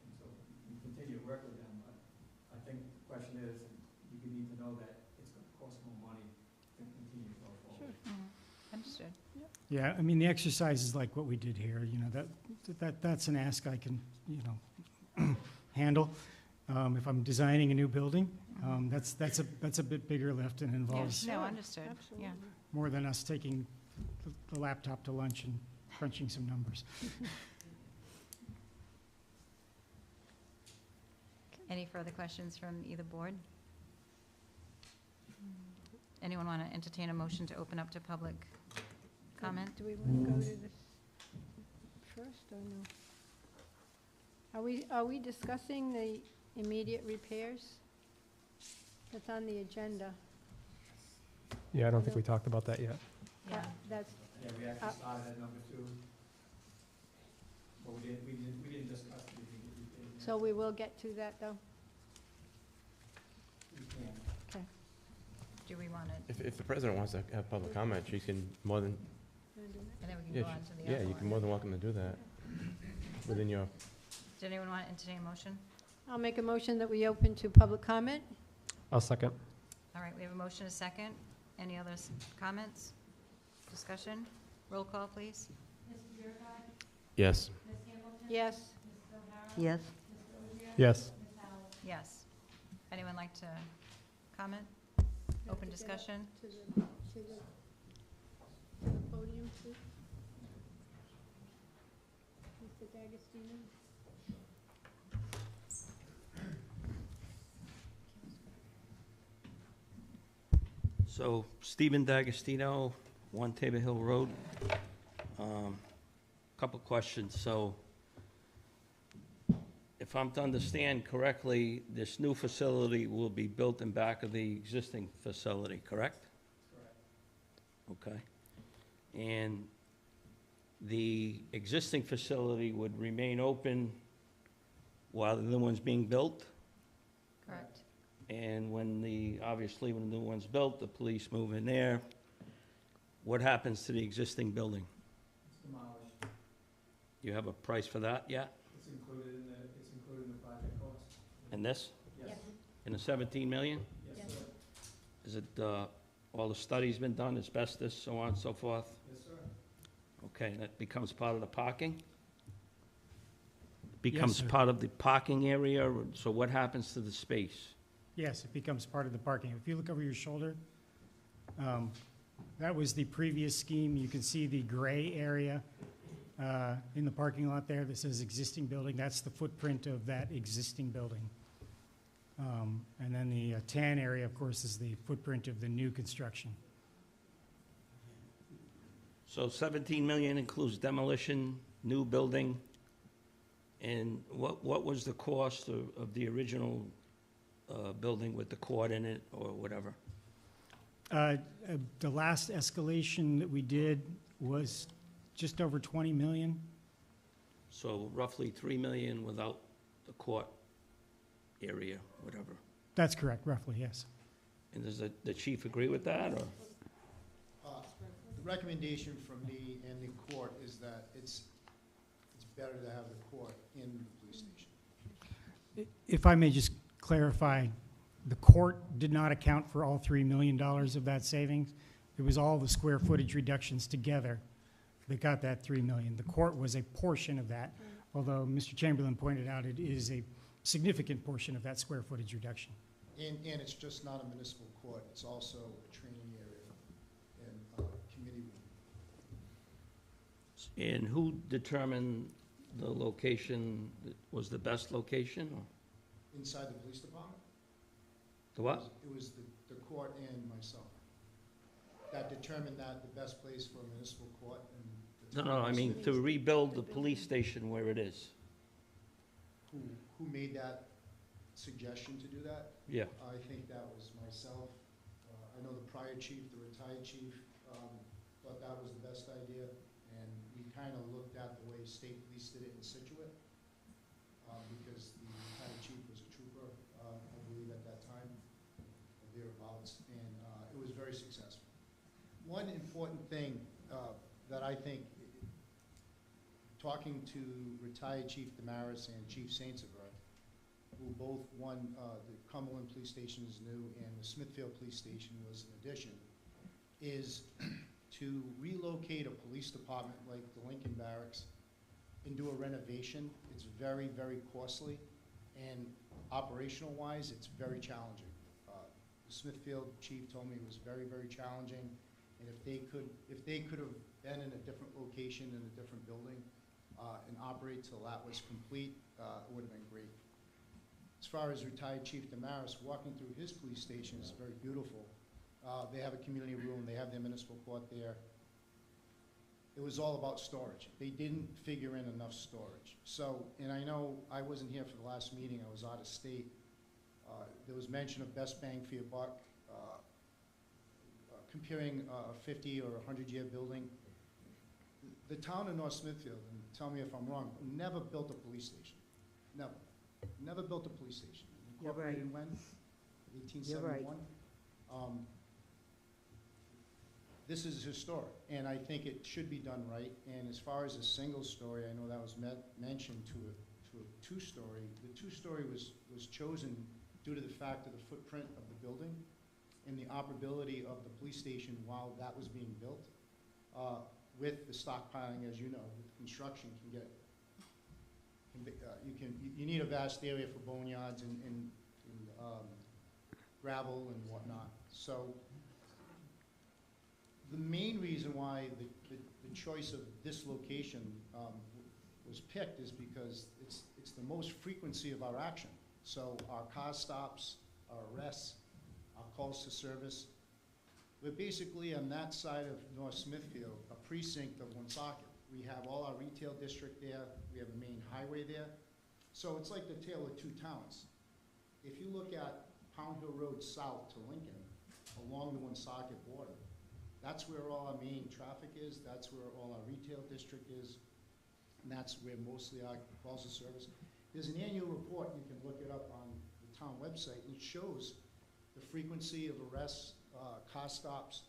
And so we continue to work with them, but I think the question is, you need to know that it's gonna cost more money to continue to go forward.
Understood.
Yeah, the exercise is like what we did here, that's an ask I can, handle. If I'm designing a new building, that's a bit bigger lift and involves
No, understood, yeah.
more than us taking the laptop to lunch and crunching some numbers.
Any further questions from either board? Anyone want to entertain a motion to open up to public comment?
Do we want to go to this first or no? Are we discussing the immediate repairs? That's on the agenda.
Yeah, I don't think we talked about that yet.
Yeah.
That's,
Yeah, we actually started at number 2, but we didn't discuss the immediate.
so we will get to that, though?
We can.
Okay.
Do we want to,
If the president wants to have public comment, she can more than,
and then we can
yeah,
go on to the other
yeah, you can more than welcome to do that within your,
Does anyone want to entertain a motion?
I'll make a motion that we open to public comment.
I'll second.
All right, we have a motion, a second. Any other comments? Discussion? Roll call, please.
yes.
Yes.
Yes?
Yes.
Yes. Anyone like to comment? Open discussion?
To the podium, please. Mr. D'Agostino.
So, Stephen D'Agostino, 1 Tabor Hill Road. Couple questions. So, if I'm to understand correctly, this new facility will be built in back of the existing facility, correct?
Correct.
Okay. And the existing facility would remain open while the new one's being built?
Correct.
And obviously, when the new one's built, the police move in there. What happens to the existing building?
It's demolished.
You have a price for that yet?
It's included in the project cost.
In this?
Yes.
In the 17 million?
Yes, sir.
Is it, all the studies been done, asbestos, so on and so forth?
Yes, sir.
Okay, that becomes part of the parking? becomes
sir.
part of the parking area, or- so what happens to the space?
Yes, it becomes part of the parking. If you look over your shoulder, that was the previous scheme. You can see the gray area in the parking lot there that says existing building. That's the footprint of that existing building. And then the tan area, of course, is the footprint of the new construction.
So 17 million includes demolition, new building, and what was the cost of the original building with the court in it, or whatever?
The last escalation that we did was just over 20 million.
So roughly 3 million without the court area, whatever.
That's correct, roughly, yes.
And does the chief agree with that, or?
The recommendation from me and the court is that it's better to have the court in the police station.
If I may just clarify, the court did not account for all $3 million of that savings. It was all the square footage reductions together that got that 3 million. The court was a portion of that, although Mr. Chamberlain pointed out it is a significant portion of that square footage reduction.
And it's just not a municipal court, it's also a training area and committee room.
And who determined the location that was the best location, or?
Inside the police department?
The what?
It was the court and myself that determined that the best place for a municipal court and. the
No, I mean, to
town-
rebuild the police station where it is.
Who made that suggestion to do that?
Yeah.
I think that was myself. I know the prior chief, the retired chief, thought that was the best idea, and we kind of looked at the way state police did it in Situate, because the retired chief was a trooper, I believe at that time, or thereabouts, and it was very successful. One important thing that I think, talking to retired Chief Damaris and Chief Saintsevere, who both won, the Cumberland Police Station is new and the Smithfield Police Station was an addition, is to relocate a police department like the Lincoln Barracks and do a renovation. It's very, very costly, and operational-wise, it's very challenging. The Smithfield chief told me it was very, very challenging, and if they could have been in a different location, in a different building, and operate till that was complete, it would have been great. As far as retired Chief Damaris, walking through his police station is very beautiful. They have a community room, they have their municipal court there. It was all about storage. They didn't figure in enough storage. So, and I know I wasn't here for the last meeting, I was out of state. There was mention of best bang for your buck, comparing a 50 or 100-year building. The town of North Smithfield, and tell me if I'm wrong, never built a police station. Never. Never built a police station.
You're right.
Incorporated when? 1871? This is historic, and I think it should be done right. And as far as a single story, I know that was mentioned to a two-story. The two-story was chosen due to the fact of the footprint of the building and the operability of the police station while that was being built. With the stockpiling, as you know, with construction you need a vast area for boneyards and gravel and whatnot. So the main reason why the choice of this location was picked is because it's the most frequency of our action. So our car stops, our arrests, our calls to service. We're basically on that side of North Smithfield, a precinct of Woonsocket. We have all our retail district there, we have a main highway there. So it's like the tale of two towns. If you look at Pound Hill Road south to Lincoln, along the Woonsocket border, that's where all our main traffic is, that's where all our retail district is, and that's where mostly our calls to service. There's an annual report, you can look it up on the town website, and it shows the frequency of arrests, car stops,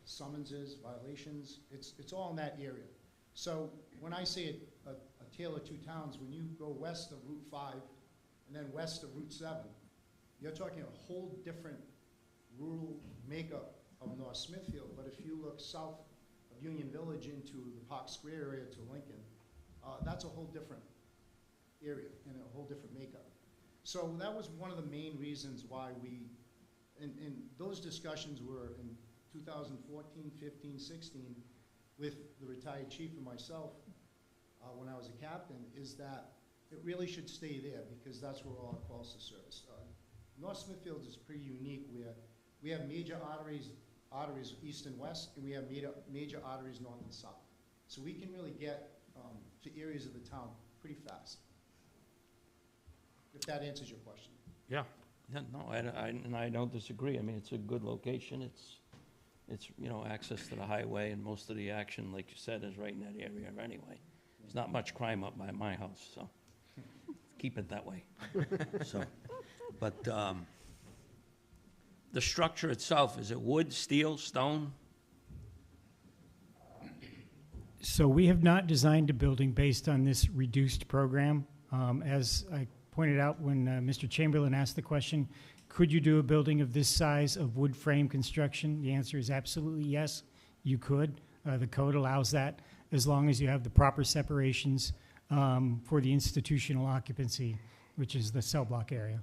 summonses, violations, it's all in that area. So when I say a tale of two towns, when you go west of Route 5 and then west of Route 7, you're talking a whole different rural makeup of North Smithfield. But if you look south of Union Village into the Park Square area to Lincoln, that's a whole different area and a whole different makeup. So that was one of the main reasons why we, and those discussions were in 2014, 15, 16, with the retired chief and myself, when I was a captain, is that it really should stay there, because that's where all our calls to service. North Smithfield is pretty unique, where we have major arteries east and west, and we have major arteries north and south. So we can really get to areas of the town pretty fast, if that answers your question.
Yeah.
No, and I don't disagree. I mean, it's a good location. It's, you know, access to the highway, and most of the action, like you said, is right in that area anyway. There's not much crime up by my house, so keep it that way. So, but the structure itself, is it wood, steel, stone?
So we have not designed a building based on this reduced program. As I pointed out when Mr. Chamberlain asked the question, could you do a building of this size of wood frame construction? The answer is absolutely yes, you could. The code allows that, as long as you have the proper separations for the institutional occupancy, which is the cell block area.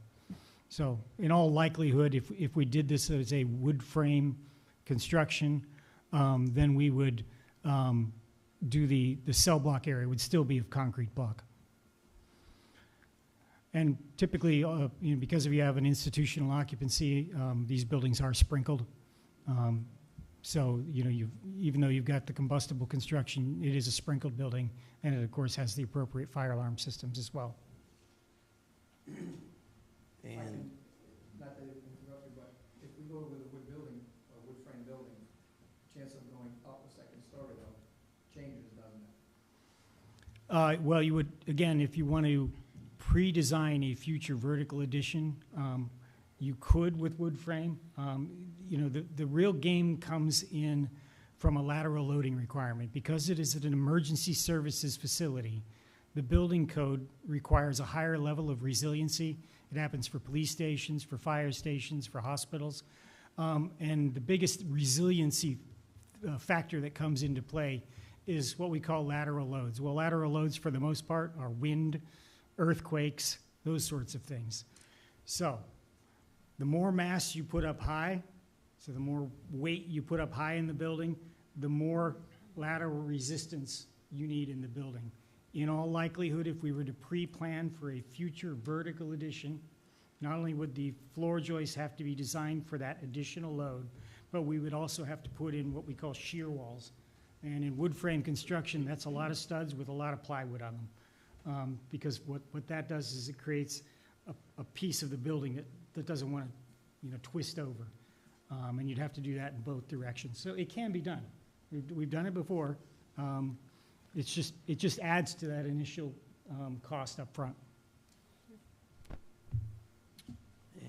So in all likelihood, if we did this as a wood frame construction, then we would do the cell block area would still be of concrete block. And typically, you know, because if you have an institutional occupancy, these buildings are sprinkled. So, you know, even though you've got the combustible construction, it is a sprinkled building, and it, of course, has the appropriate fire alarm systems as well.
And
Not to interrupt you, but if we go with a wood building, a wood frame building, chance of going up a second story though changes, doesn't it?
Well, you would, again, if you want to pre-design a future vertical addition, you could with wood frame. You know, the real game comes in from a lateral loading requirement. Because it is an emergency services facility, the building code requires a higher level of resiliency. It happens for police stations, for fire stations, for hospitals. And the biggest resiliency factor that comes into play is what we call lateral loads. Well, lateral loads, for the most part, are wind, earthquakes, those sorts of things. So the more mass you put up high, so the more weight you put up high in the building, the more lateral resistance you need in the building. In all likelihood, if we were to pre-plan for a future vertical addition, not only would the floor joists have to be designed for that additional load, but we would also have to put in what we call shear walls. And in wood frame construction, that's a lot of studs with a lot of plywood on them. Because what that does is it creates a piece of the building that doesn't want to, you know, twist over. And you'd have to do that in both directions. So it can be done. We've done it before. It just adds to that initial cost up front.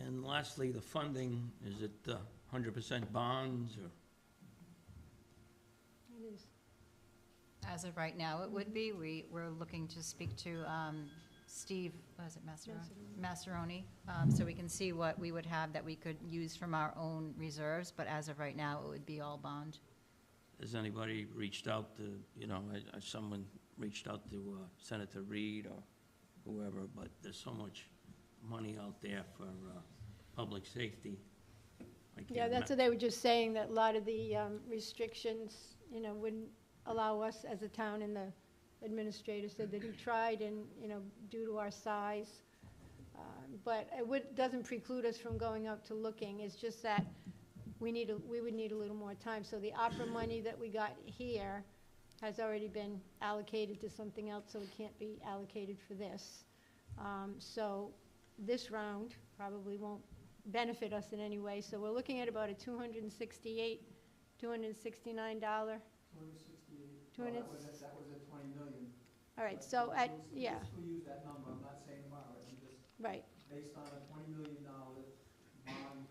And lastly, the funding, is it 100% bonds, or?
It is.
As of right now, it would be. We're looking to speak to Steve, was it Massaroni? So we can see what we would have that we could use from our own reserves, but as of right now, it would be all bond.
Has anybody reached out to, you know, someone reached out to Senator Reid or whoever, but there's so much money out there for public safety.
Yeah, that's what they were just saying, that a lot of the restrictions, you know, wouldn't allow us as a town, and the administrator said that he tried, and, you know, due to our size. But it doesn't preclude us from going out to looking. It's just that we would need a little more time. So the opera money that we got here has already been allocated to something else, so it can't be allocated for this. So this round probably won't benefit us in any way. So we're looking at about a $269.
Well, that was at 20 million.
All right, so yeah,
We'll use that number, I'm not saying tomorrow, I'm just,
right.
based on a $20 million bond,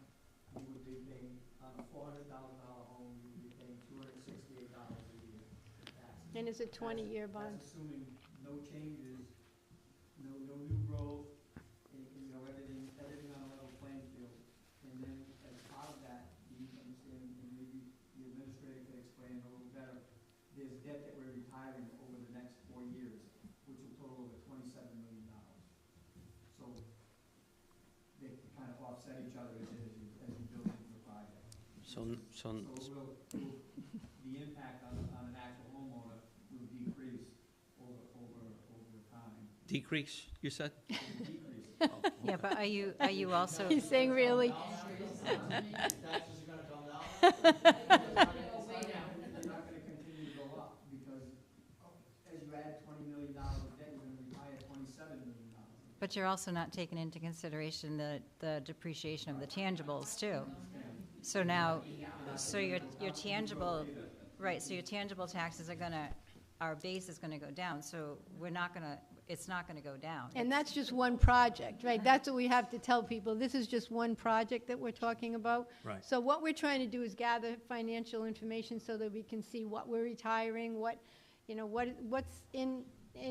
you would be paying, on a $400,000 home, you would be paying $268 a year in taxes.
And it's a 20-year bond.
That's assuming no changes, no new growth, and, you know, everything on a level playing field. And then as part of that, you need to understand, and maybe the administrator could explain a little better, there's debt that we're retiring over the next 4 years, which will total over $27 million.
So,
So the impact on an actual homeowner will decrease over time.
decrease, you said?
Decrease.
Yeah, but are you also,
He's saying really.
Taxes are gonna come down. They're not gonna continue to go up, because as you add $20 million a day, you're gonna retire $27 million.
but you're also not taking into consideration the depreciation of the tangibles too. So now, so your tangible, right, so your tangible taxes are gonna, our base is gonna go down, so we're not gonna, it's not gonna go down.
And that's just one project, right? That's what we have to tell people. This is just one project that we're talking about.
Right.
So what we're trying to do is gather financial information so that we can see what we're retiring, what, you know, what's in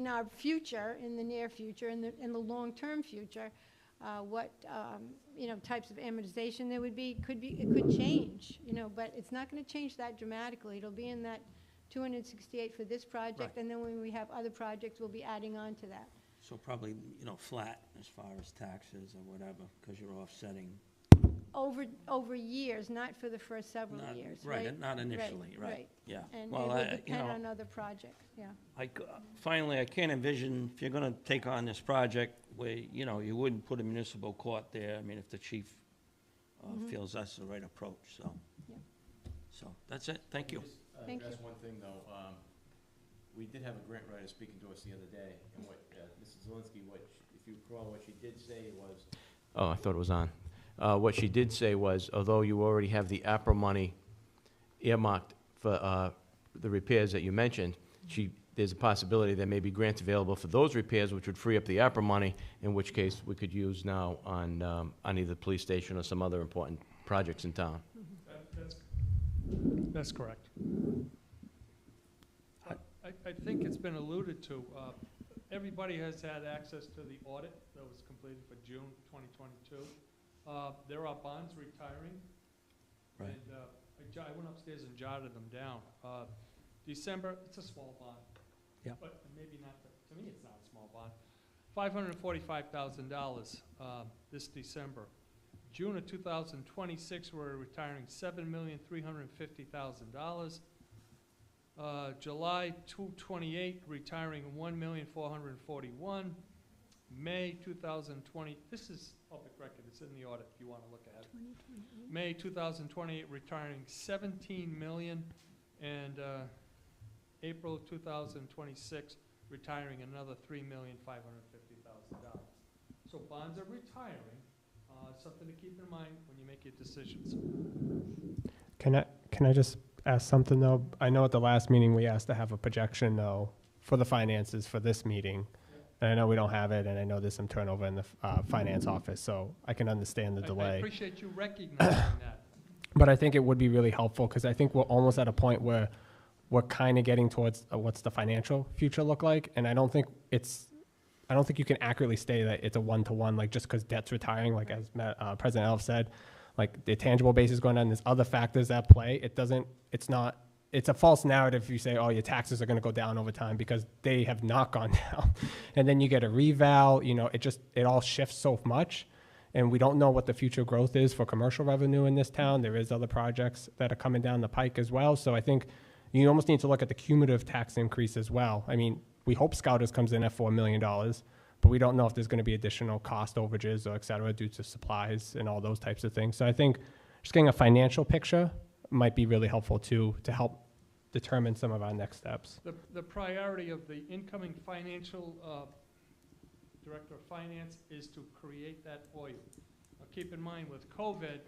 our future, in the near future, in the long-term future, what, you know, types of amortization there would be. It could change, you know, but it's not gonna change that dramatically. It'll be in that 268 for this project,
Right.
and then when we have other projects, we'll be adding on to that.
So probably, flat as far as taxes or whatever, because you're offsetting.
Over years, not for the first several
Not-
years,
right,
right?
not initially, right, yeah.
And it
Well,
will
I-
depend on other projects, yeah.
Finally, I can't envision, if you're gonna take on this project, where, you wouldn't put a municipal court there, I mean, if the chief feels that's the right approach, so.
Yep.
So, that's it, thank you.
Thank
Address one thing, though. We did have a grant writer speaking to us the other day, and what Mrs. Zelinski, if you recall, what she did say was... Oh, I thought it was on. What she did say was, although you already have the APRA money earmarked for the repairs that you mentioned, there's a possibility there may be grants available for those repairs, which would free up the APRA money, in which case we could use now on either the police station or some other important projects in town.
That's correct. I think it's been alluded to, everybody has had access to the audit that was completed for June 2022. There are bonds retiring.
Right.
And I went upstairs and jotted them down. December, it's a small bond.
Yeah.
But maybe not, to me, it's not a small bond. $545,000 this December. June of 2026, we're retiring $7,350,000. July 2/28, retiring $1,441,000. May 2020, this is public record, it's in the audit if you want to look at it. May 2028, retiring $17 million, and April 2026, retiring another $3,550,000. So bonds are retiring. Something to keep in mind when you make your decisions.
Can I just ask something, though? I know at the last meeting, we asked to have a projection, though, for the finances for this meeting. And I know we don't have it, and I know there's some turnover in the finance office, so I can understand the
I
delay.
appreciate you recognizing that.
But I think it would be really helpful, because I think we're almost at a point where we're kind of getting towards what's the financial future look like, and I don't think you can accurately say that it's a one-to-one, like just because debt's retiring, like as President Elf said, like the tangible base is going down, there's other factors at play. It's a false narrative if you say, oh, your taxes are going to go down over time, because they have not gone down. And then you get a reval, it all shifts so much. And we don't know what the future growth is for commercial revenue in this town. There is other projects that are coming down the pike as well. So I think you almost need to look at the cumulative tax increase as well. I mean, we hope Scouters comes in at $4 million, but we don't know if there's going to be additional cost overages or et cetera due to supplies and all those types of things. So I think just getting a financial picture might be really helpful too, to help determine some of our next steps.
The priority of the incoming financial director of finance is to create that for you. Keep in mind with COVID,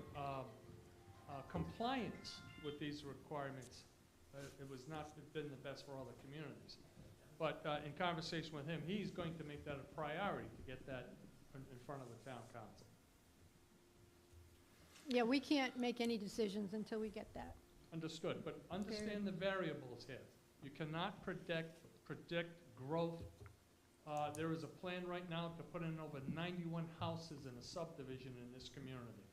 compliance with these requirements, it was not been the best for all the communities. But in conversation with him, he's going to make that a priority to get that in front of the town council.
Yeah, we can't make any decisions until we get that.
Understood, but understand the variables here. You cannot predict growth. There is a plan right now to put in over 91 houses in a subdivision in this community.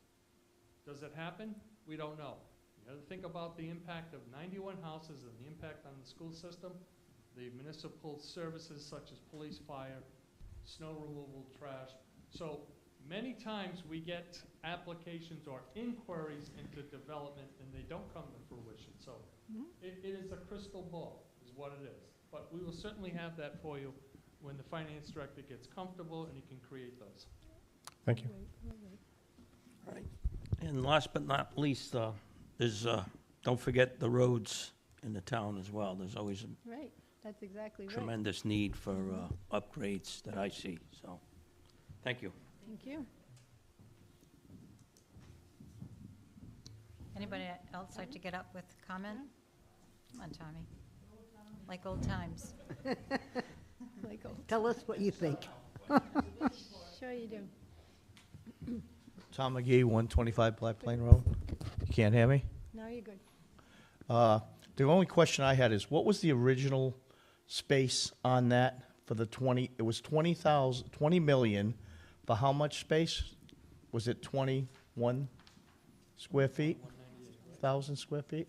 Does it happen? We don't know. You got to think about the impact of 91 houses and the impact on the school system, the municipal services such as police, fire, snow removal, trash. So Many times we get applications or inquiries into development and they don't come to fruition. So it is a crystal ball, is what it is. But we will certainly have that for you when the finance director gets comfortable and he can create those.
Thank you.
And last but not least, don't forget the roads in the town as well. There's always a
Right, that's exactly right.
tremendous need for upgrades that I see, so, thank you.
Thank you.
Anybody else like to get up with comment? Come on, Tommy. Like old times.
Like, oh,
Tell us what you think.
sure you do.
Tom McGee, 125 Black Plain Road. You can't hear me?
Now you're good.
The only question I had is, what was the original space on that for the 20, it was 20 million for how much space? Was it 21 square feet? 1,000 square feet?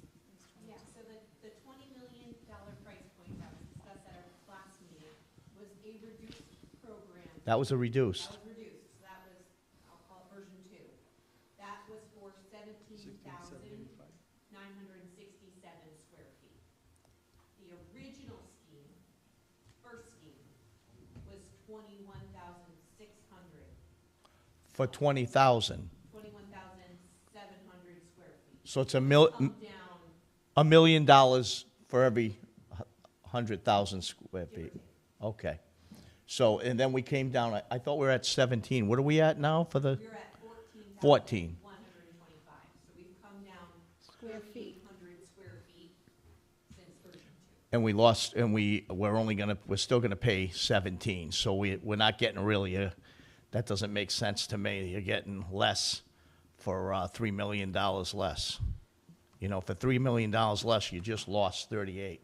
Yeah, so the $20 million price point that was discussed at our last meeting was a reduced program.
That was a reduced.
That was reduced, so that was, I'll call it version 2. That was for 17,967 square feet. The original scheme, first scheme, was 21,600.
For 20,000.
21,700 square feet.
So it's a
Come down,
$1 million for every 100,000 square feet. Okay. So, and then we came down, I thought we were at 17. What are we at now for the?
we're at
14.
14,125. So we've come down
Square feet.
3,800 square feet since version 2.
And we lost, and we're still gonna pay 17. So we're not getting really that doesn't make sense to me. You're getting less for $3 million less. You know, for $3 million less, you just lost 38.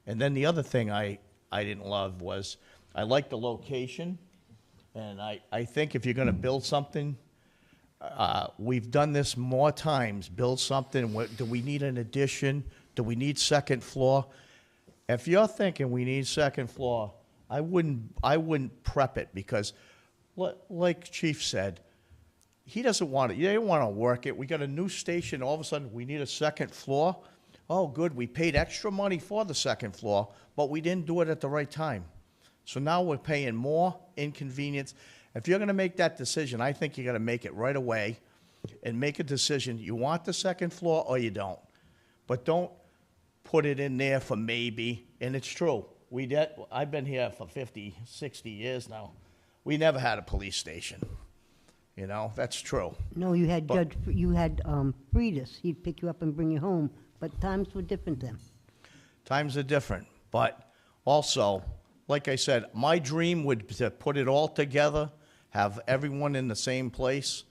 And then the other thing I didn't love was, I like the location, and I think if you're gonna build something, we've done this more times, build something, do we need an addition? Do we need second floor? If you're thinking we need second floor, I wouldn't prep it, because like Chief said, he doesn't want it. You don't want to work it. We got a new station. All of a sudden, we need a second floor. Oh, good. We paid extra money for the second floor, but we didn't do it at the right time. So now we're paying more inconvenience. If you're going to make that decision, I think you got to make it right away and make a decision. You want the second floor or you don't. But don't put it in there for maybe. And it's true. I've been here for 50, 60 years now. We never had a police station. You know, that's true.
No, you had Freitas. He'd pick you up and bring you home, but times were different then.
Times are different, but also, like I said, my dream would be to put it all together, have everyone in the same place,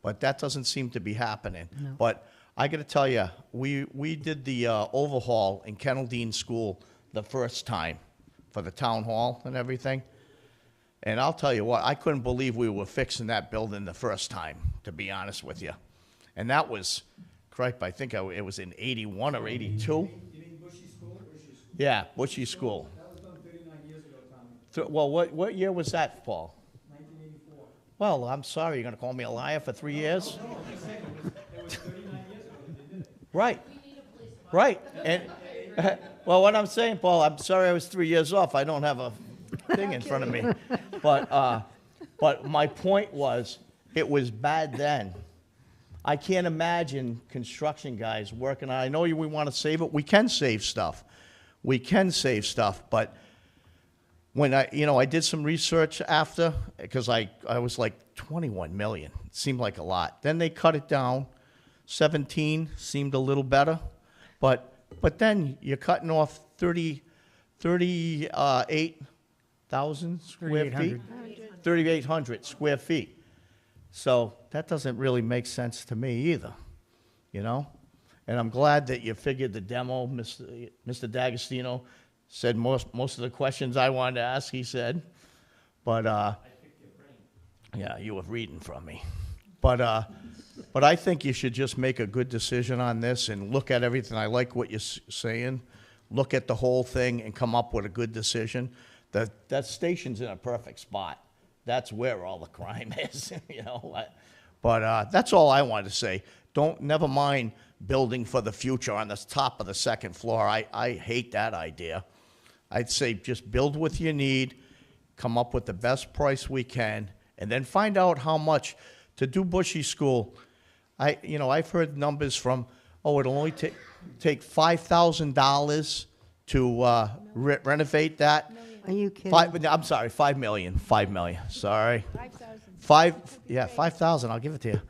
but that doesn't seem to be happening.
No.
But I got to tell you, we did the overhaul in Kennel Dean School the first time for the town hall and everything. And I'll tell you what, I couldn't believe we were fixing that building the first time, to be honest with you. And that was, I think it was in 81 or 82.
You mean Bushy School? Bushy School.
Yeah, Bushy School.
That was done 39 years ago, Tommy.
Well, what year was that, Paul?
1984.
Well, I'm sorry, you're going to call me a liar for 3 years?
No, I'm just saying, it was 39 years ago they did it.
Right. Right. And, well, what I'm saying, Paul, I'm sorry I was 3 years off. I don't have a thing in front of me. But my point was, it was bad then. I can't imagine construction guys working on, I know we want to save it. We can save stuff. We can save stuff, but when I did some research after, because I was like 21 million. It seemed like a lot. Then they cut it down. 17 seemed a little better, but then you're cutting off 38,000 square feet. 3,800 square feet. So that doesn't really make sense to me either, you know? And I'm glad that you figured the demo. Mr. D'Agostino said most of the questions I wanted to ask, he said. But, yeah, you were reading from me. But I think you should just make a good decision on this and look at everything. I like what you're saying. Look at the whole thing and come up with a good decision. That station's in a perfect spot. that's where all the crime is, you know? But that's all I wanted to say. Never mind building for the future on the top of the second floor. I hate that idea. I'd say just build what you need, come up with the best price we can, and then find out how much to do Bushy School. I've heard numbers from, it'll only take $5,000 to renovate that.
Are you kidding?
I'm sorry, 5 million. 5 million. Sorry.
5,000.
5,000. I'll give it to you.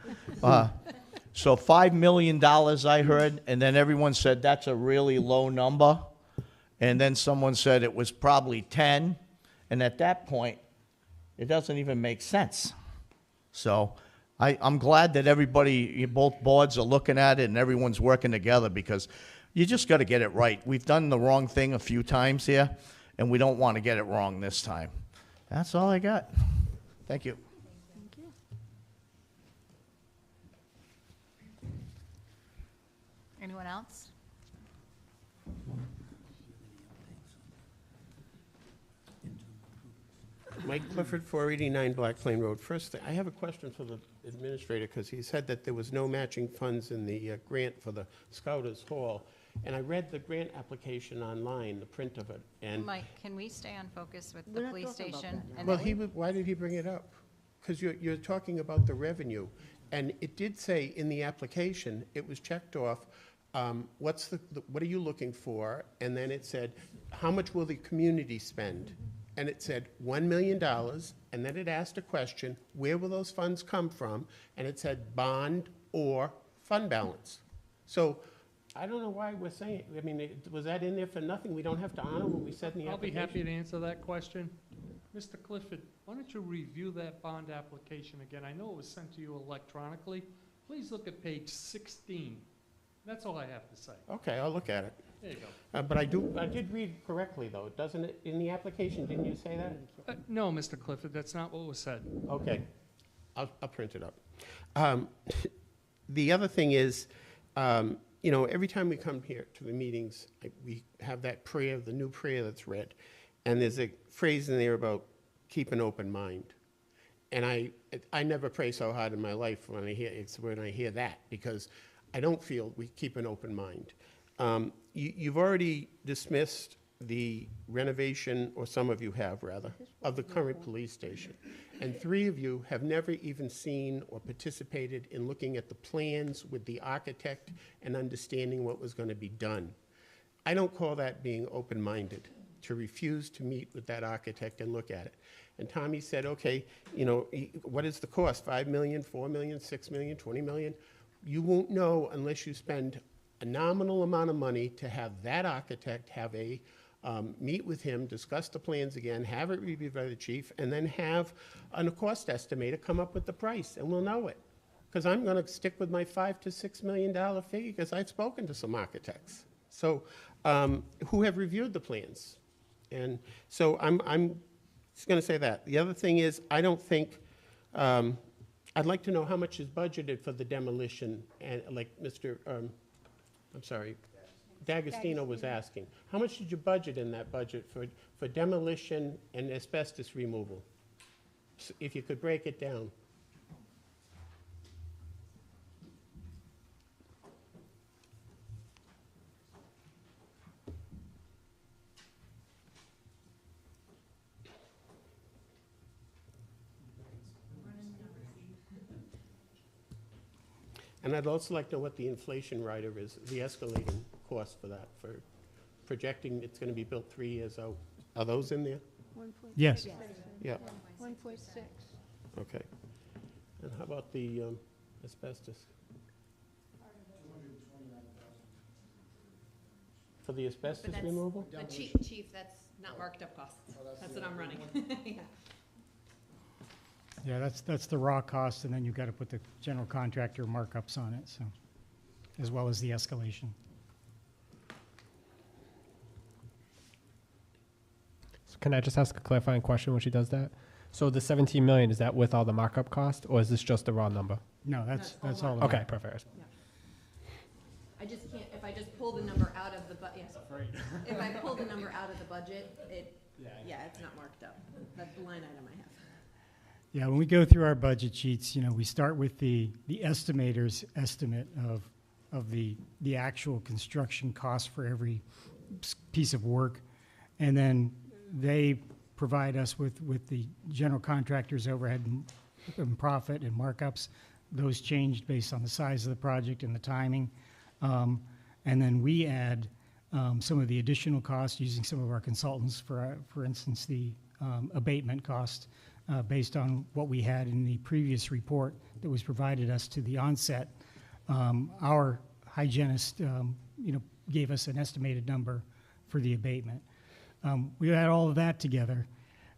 So $5 million I heard, and then everyone said that's a really low number, and then someone said it was probably 10, and at that point, it doesn't even make sense. So I'm glad that everybody, both boards are looking at it and everyone's working together, because you just got to get it right. We've done the wrong thing a few times here, and we don't want to get it wrong this time. That's all I got. Thank you.
Thank you.
Anyone else?
Mike Clifford, 489 Black Plain Road. First, I have a question for the administrator, because he said that there was no matching funds in the grant for the Scouters Hall. And I read the grant application online, the print of it, and...
Mike, can we stay on focus with
We're
the
not
police
talking about
station?
that now.
and
Well,
then
why did he bring it up? Because you're talking about the revenue, and it did say in the application, it was checked off, what are you looking for? And then it said, how much will the community spend? And it said $1 million, and then it asked a question, where will those funds come from? And it said bond or fund balance. So I don't know why we're saying, I mean, was that in there for nothing? We don't have to honor what we said in the
I'll be
application?
happy to answer that question. Mr. Clifford, why don't you review that bond application again? I know it was sent to you electronically. Please look at page 16. That's all I have to say.
Okay, I'll look at it.
There you go.
But I did read correctly, though, doesn't it, in the application, didn't you say that?
No, Mr. Clifford, that's not what was said.
Okay, I'll print it up. The other thing is, every time we come here to the meetings, we have that prayer, the new prayer that's read, and there's a phrase in there about keep an open mind. And I never pray so hard in my life when I hear that, because I don't feel we keep an open mind. You've already dismissed the renovation, or some of you have rather, of the current police station. And 3 of you have never even seen or participated in looking at the plans with the architect and understanding what was going to be done. I don't call that being open-minded, to refuse to meet with that architect and look at it. And Tommy said, okay, what is the cost? 5 million, 4 million, 6 million, 20 million? You won't know unless you spend a nominal amount of money to have that architect have a meet with him, discuss the plans again, have it reviewed by the chief, and then have a cost estimator come up with the price, and we'll know it. Because I'm going to stick with my $5 to $6 million figure, because I've spoken to some architects, so who have reviewed the plans. And so I'm just going to say that. The other thing is, I don't think, I'd like to know how much is budgeted for the demolition, and like Mr. D'Agostino was asking. How much did you budget in that budget for demolition and asbestos removal? If you could break it down. And I'd also like to know what the inflation rider is, the escalating cost for that, for projecting it's going to be built 3 years out. Are those in there?
1.6.
Yes.
Yeah,
1.6.
okay. And how about the asbestos? For the asbestos removal?
But chief, that's not marked up costs. That's what I'm running. Yeah.
Yeah, that's the raw cost, and then you've got to put the general contractor markups on it, so, as well as the escalation.
So can I just ask a clarifying question when she does that? So the 17 million, is that with all the markup cost, or is this just the raw number?
No, that's all.
Okay, perfect.
I just can't, if I just pull the number out of the yes. If I pull the number out of the budget, it's not marked up. That's the line item I have.
Yeah, when we go through our budget sheets, we start with the estimator's estimate of the actual construction cost for every piece of work. And then they provide us with the general contractor's overhead and profit and markups. Those changed based on the size of the project and the timing. And then we add some of the additional costs using some of our consultants, for instance, the abatement cost based on what we had in the previous report that was provided us to the onset. Our hygienist, gave us an estimated number for the abatement. We add all of that together,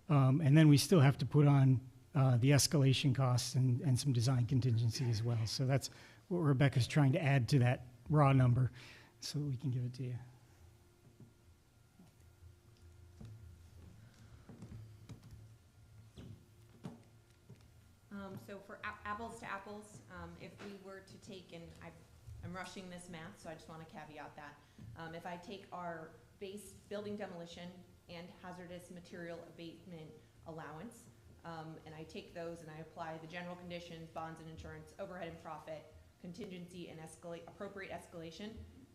and then we still have to put on the escalation costs and some design contingency as well. So that's what Rebecca's trying to add to that raw number so we can give it to you.
So for apples to apples, if we were to take, and I'm rushing this math, so I just want to caveat that. If I take our base building demolition and hazardous material abatement allowance, and I take those and I apply the general conditions, bonds and insurance, overhead and profit, contingency and appropriate escalation,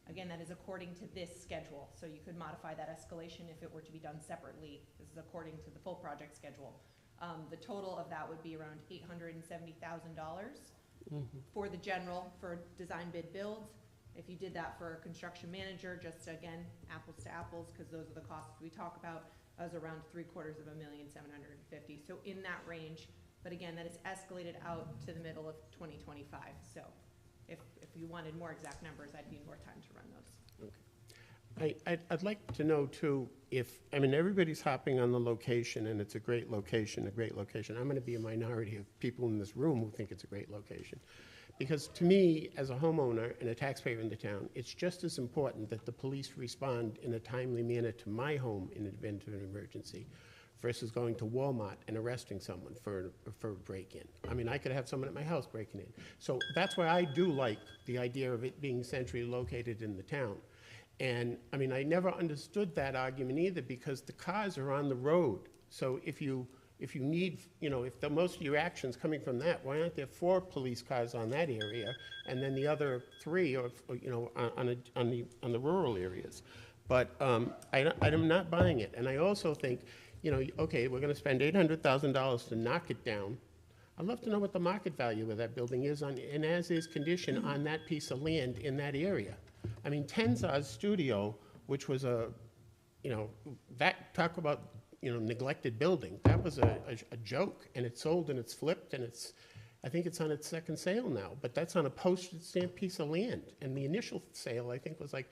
again, that is according to this schedule. So you could modify that escalation if it were to be done separately. This is according to the full project schedule. The total of that would be around $870,000 for the general, for design bid builds. If you did that for a construction manager, just again, apples to apples, because those are the costs we talk about, that was around $750,000. So in that range, but again, that is escalated out to the middle of 2025. So if you wanted more exact numbers, I'd need more time to run those.
Okay. I'd like to know too, everybody's hopping on the location, and it's a great location. I'm going to be a minority of people in this room who think it's a great location. Because to me, as a homeowner and a taxpayer in the town, it's just as important that the police respond in a timely manner to my home in the event of an emergency versus going to Walmart and arresting someone for a break-in. I could have someone at my house breaking in. So that's why I do like the idea of it being centrally located in the town. And, I never understood that argument either, because the cars are on the road. So if you need, if most of your action's coming from that, why aren't there 4 police cars on that area, and then the other 3, on the rural areas? But I'm not buying it. And I also think, okay, we're going to spend $800,000 to knock it down. I'd love to know what the market value of that building is an as-is condition on that piece of land in that area. Tenzar's studio, which was talk about, neglected building. That was a joke, and it's sold and it's flipped, and I think it's on its second sale now, but that's on a postage stamp piece of land. And the initial sale, I think, was like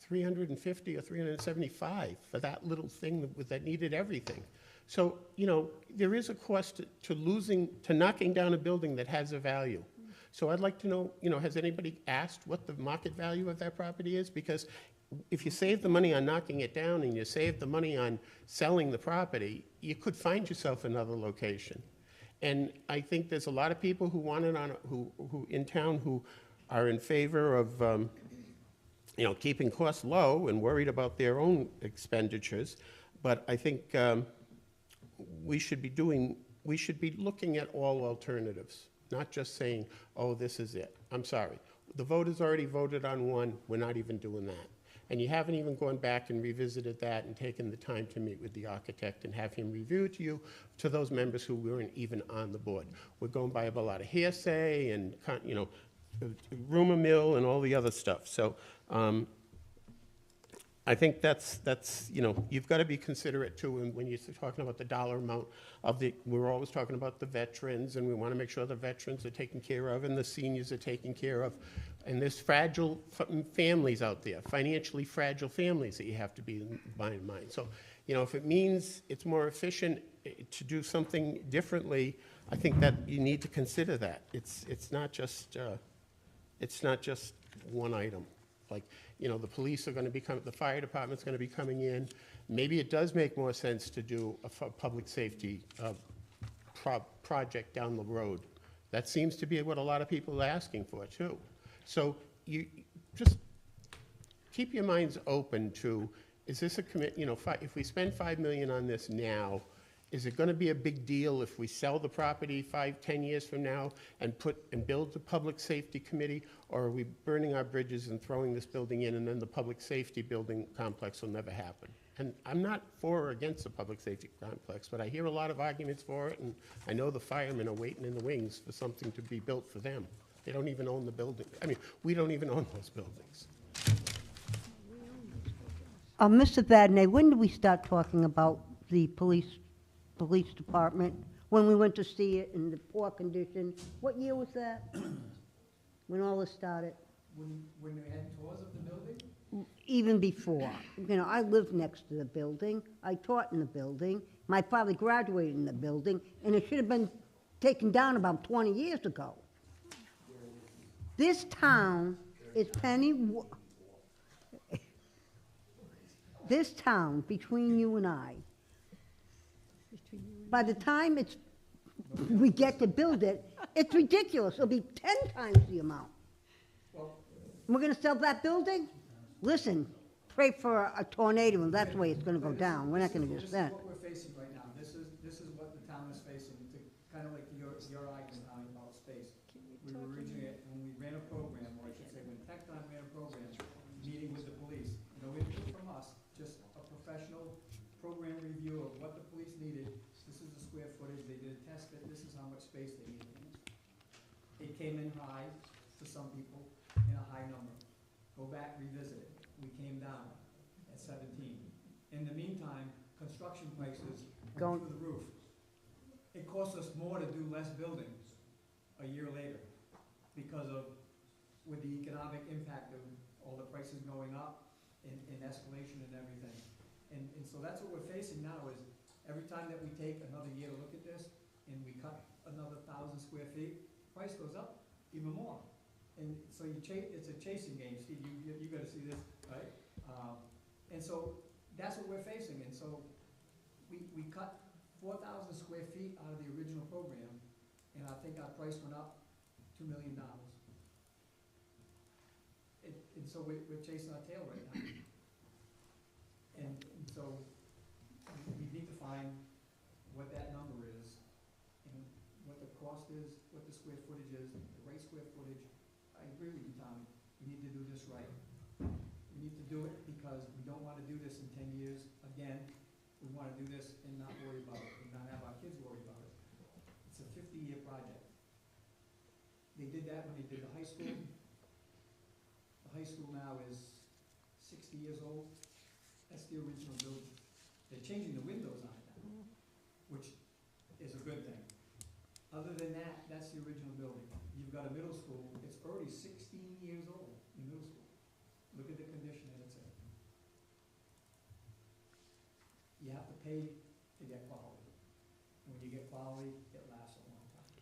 $350 or $375 for that little thing that needed everything. So, there is a cost to knocking down a building that has a value. So I'd like to know, has anybody asked what the market value of that property is? Because if you save the money on knocking it down and you save the money on selling the property, you could find yourself another location. And I think there's a lot of people who want it who in town who are in favor of, keeping costs low and worried about their own expenditures. But I think we should be looking at all alternatives. Not just saying, oh, this is it. I'm sorry. The voters already voted on one. We're not even doing that. And you haven't even gone back and revisited that and taken the time to meet with the architect and have him review it to those members who weren't even on the board. We're going by a lot of hearsay and, rumor mill and all the other stuff. So I think that's you've got to be considerate too. And when you're talking about the dollar amount we're always talking about the veterans, and we want to make sure the veterans are taken care of and the seniors are taken care of. And there's fragile families out there, financially fragile families that you have to be in mind. So, if it means it's more efficient to do something differently, I think that you need to consider that. It's not just one item. Like, the police are going to the fire department's going to be coming in. Maybe it does make more sense to do a public safety project down the road. That seems to be what a lot of people are asking for, too. So you just keep your minds open to, is this a commit, if we spend $5 million on this now, Is it gonna be a big deal if we sell the property 5, 10 years from now and build the public safety committee? Or are we burning our bridges and throwing this building in, and then the public safety building complex will never happen? And I'm not for or against the public safety complex, but I hear a lot of arguments for it, and I know the firemen are waiting in the wings for something to be built for them. They don't even own the building. I mean, we don't even own those buildings.
Mr. Vadney, when did we start talking about the police department? When we went to see it in the poor condition? What year was that? When all this started?
When we had tours of the building,
Even before. You know, I lived next to the building. I taught in the building. My father graduated in the building, and it should have been taken down about 20 years ago. This town is this town, between you and I, by the time we get to build it, it's ridiculous. It'll be 10 times the amount. We're gonna sell that building? Listen, pray for a tornado, and that's the way it's gonna go down. We're not gonna get that.
This is what we're facing right now. This is what the town is facing, kind of like your argument about space. We were originally, when we ran a program, or I should say, when Tecton ran a program, meeting with the police, no input from us, just a professional program review of what the police needed. This is the square footage, they did a test fit, this is how much space they needed. It came in high to some people, in a high number. Go back, revisit it. We came down at 17. In the meantime, construction prices went through the roof. It cost us more to do less buildings a year later because of, with the economic impact of all the prices going up and escalation and everything. And so that's what we're facing now is every time that we take another year to look at this and we cut another 1,000 square feet, price goes up even more. And so it's a chasing game. Steve, you gotta see this, right? And so that's what we're facing. And so we cut 4,000 square feet out of the original program, and I think our price went up $2 million. And so we're chasing our tail right now. And so we need to find what that number is, and what the cost is, what the square footage is, the right square footage. I agree with you, Tommy. We need to do this right. We need to do it because we don't want to do this in 10 years again. We want to do this and not worry about it, and not have our kids worry about it. It's a 50-year project. They did that when they did the high school. The high school now is 60 years old. That's the original building. They're changing the windows on it now, which is a good thing. Other than that, that's the original building. You've got a middle school, it's already 16 years old in middle school. Look at the condition that it's in. You have to pay to get quality. And when you get quality, it lasts a long time.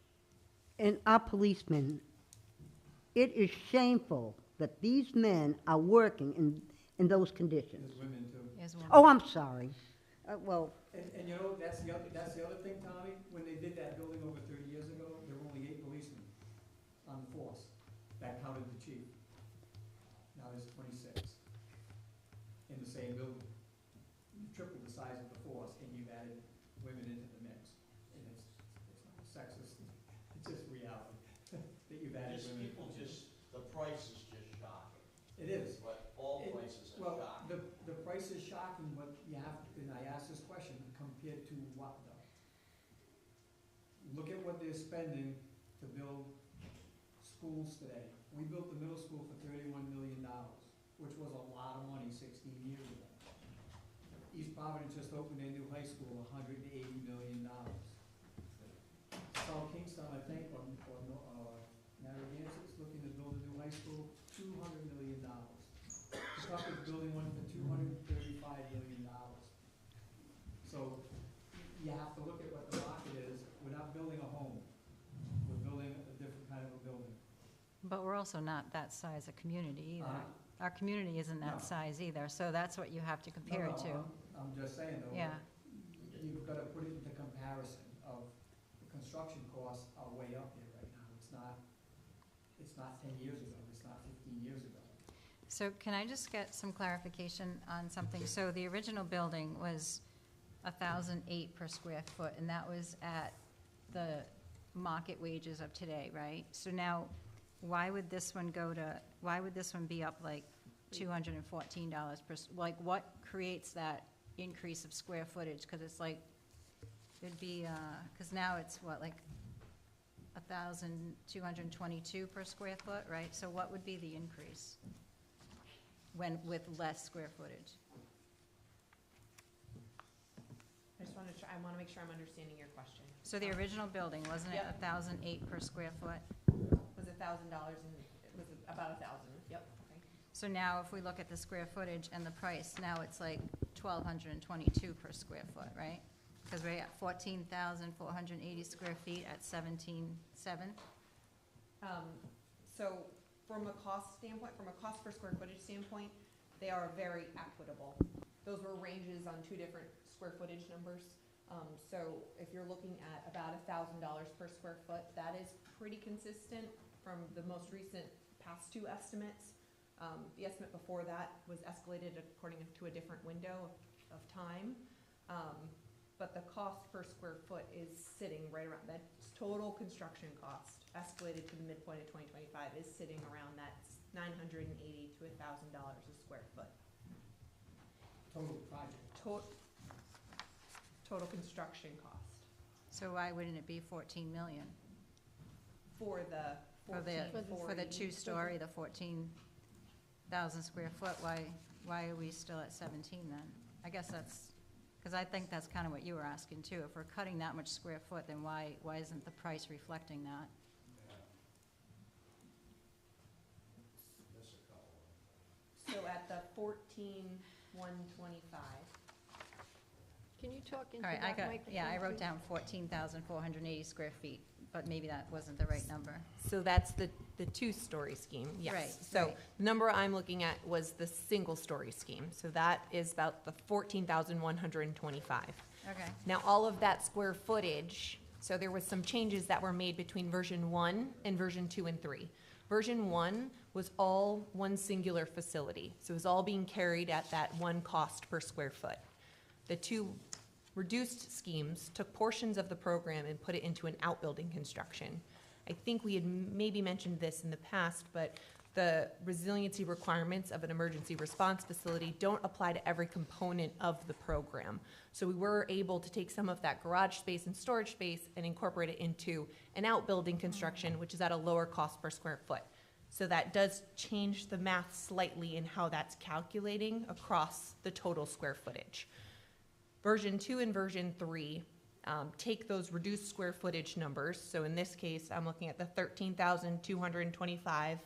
And our policemen, it is shameful that these men are working in those conditions.
There's women too.
Oh, I'm sorry. Well,
And you know, that's the other thing, Tommy, when they did that building over 30 years ago, there were only 8 policemen on the force. That counted the chief. Now there's 26 in the same building. You tripled the size of the force, and you've added women into the mix. And it's not sexist, it's just reality, that you've added women.
The price is just shocking.
it is.
But all prices are
Well,
shocking.
the price is shocking, but you have, and I asked this question, compared to what though? Look at what they're spending to build schools today. We built the middle school for $31 million, which was a lot of money 16 years ago. East Providence just opened their new high school, $180 million. South Kingston, I think, or Narragansett is looking to build a new high school, $200 million. Tucker's building one for $235 million. So you have to look at what the market is. We're not building a home. We're building a different kind of a building.
But we're also not that size a community either. Our community isn't that size either, so that's what you have to compare it to.
I'm just saying though.
Yeah.
You've got to put it into comparison of the construction costs are way up there right now. It's not 10 years ago. It's not 15 years ago.
So can I just get some clarification on something? So the original building was 1,008 per square foot, and that was at the market wages of today, right? So now, why would this one be up like $214 per, like, what creates that increase of square footage? Because it's like, it'd be, because now it's what, like 1,222 per square foot, right? So what would be the increase when, with less square footage?
I just want to try, I want to make sure I'm understanding your question.
So the original building, wasn't it
Yep.
1,008 per square foot?
Was $1,000 and it was about 1,000, yep, okay.
So now if we look at the square footage and the price, now it's like 1,222 per square foot, right? Because we're at 14,480 square feet at 17,700.
So from a cost standpoint, from a cost per square footage standpoint, they are very equitable. Those were ranges on two different square footage numbers. So if you're looking at about $1,000 per square foot, that is pretty consistent from the most recent past two estimates. The estimate before that was escalated according to a different window of time. But the cost per square foot is sitting right around, that total construction cost escalated to the midpoint of 2025 is sitting around that $980 to $1,000 a square foot.
Total project.
Total construction cost
So why wouldn't it be 14 million?
for the
For the two-story, the 14,000 square foot, why are we still at 17 then? I guess that's, because I think that's kind of what you were asking too. If we're cutting that much square foot, then why isn't the price reflecting that?
So at the 14,125.
Can you talk into
All right,
that microphone?
I wrote
please?
down 14,480 square feet, but maybe that wasn't the right number.
So that's the two-story scheme, yes.
Right,
So
right.
the number I'm looking at was the single-story scheme. So that is about the 14,125.
Okay.
Now, all of that square footage, so there was some changes that were made between version 1 and version 2 and 3. Version 1 was all one singular facility. So it was all being carried at that one cost per square foot. The two reduced schemes took portions of the program and put it into an outbuilding construction. I think we had maybe mentioned this in the past, but the resiliency requirements of an emergency response facility don't apply to every component of the program. So we were able to take some of that garage space and storage space and incorporate it into an outbuilding construction, which is at a lower cost per square foot. So that does change the math slightly in how that's calculating across the total square footage. Version 2 and version 3 take those reduced square footage numbers. So in this case, I'm looking at the 13,225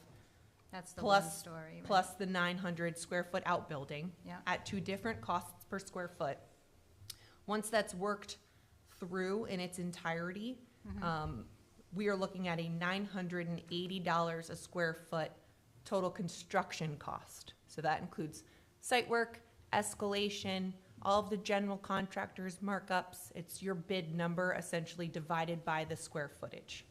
That's the
plus,
one story, right?
plus the 900 square foot outbuilding
Yeah.
at two different costs per square foot. Once that's worked through in its entirety, we are looking at a $980 a square foot total construction cost. So that includes site work, escalation, all of the general contractors' markups. It's your bid number essentially divided by the square footage.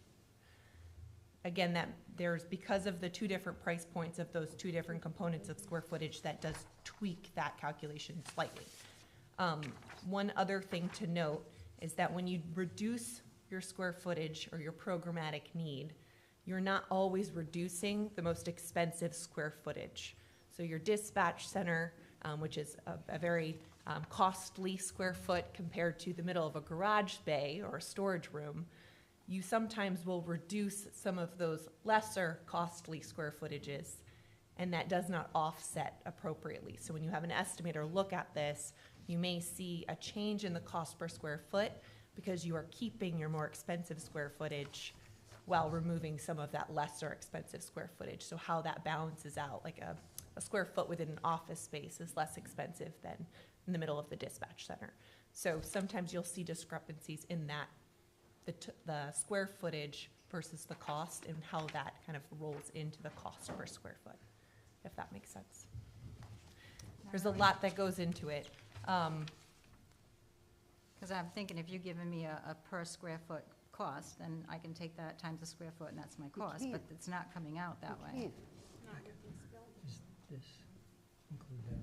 Again, that there's, because of the two different price points of those two different components of square footage, that does tweak that calculation slightly. One other thing to note is that when you reduce your square footage or your programmatic need, you're not always reducing the most expensive square footage. So your dispatch center, which is a very costly square foot compared to the middle of a garage bay or a storage room, you sometimes will reduce some of those lesser costly square footages, and that does not offset appropriately. So when you have an estimator look at this, you may see a change in the cost per square foot because you are keeping your more expensive square footage while removing some of that lesser expensive square footage. So how that balances out, like a square foot within an office space is less expensive than in the middle of the dispatch center. So sometimes you'll see discrepancies in that, the square footage versus the cost and how that kind of rolls into the cost per square foot, if that makes sense. There's a lot that goes into it.
Because I'm thinking if you're giving me a per square foot cost, then I can take that times the square foot and that's my cost, but it's not coming out that way.
This include that.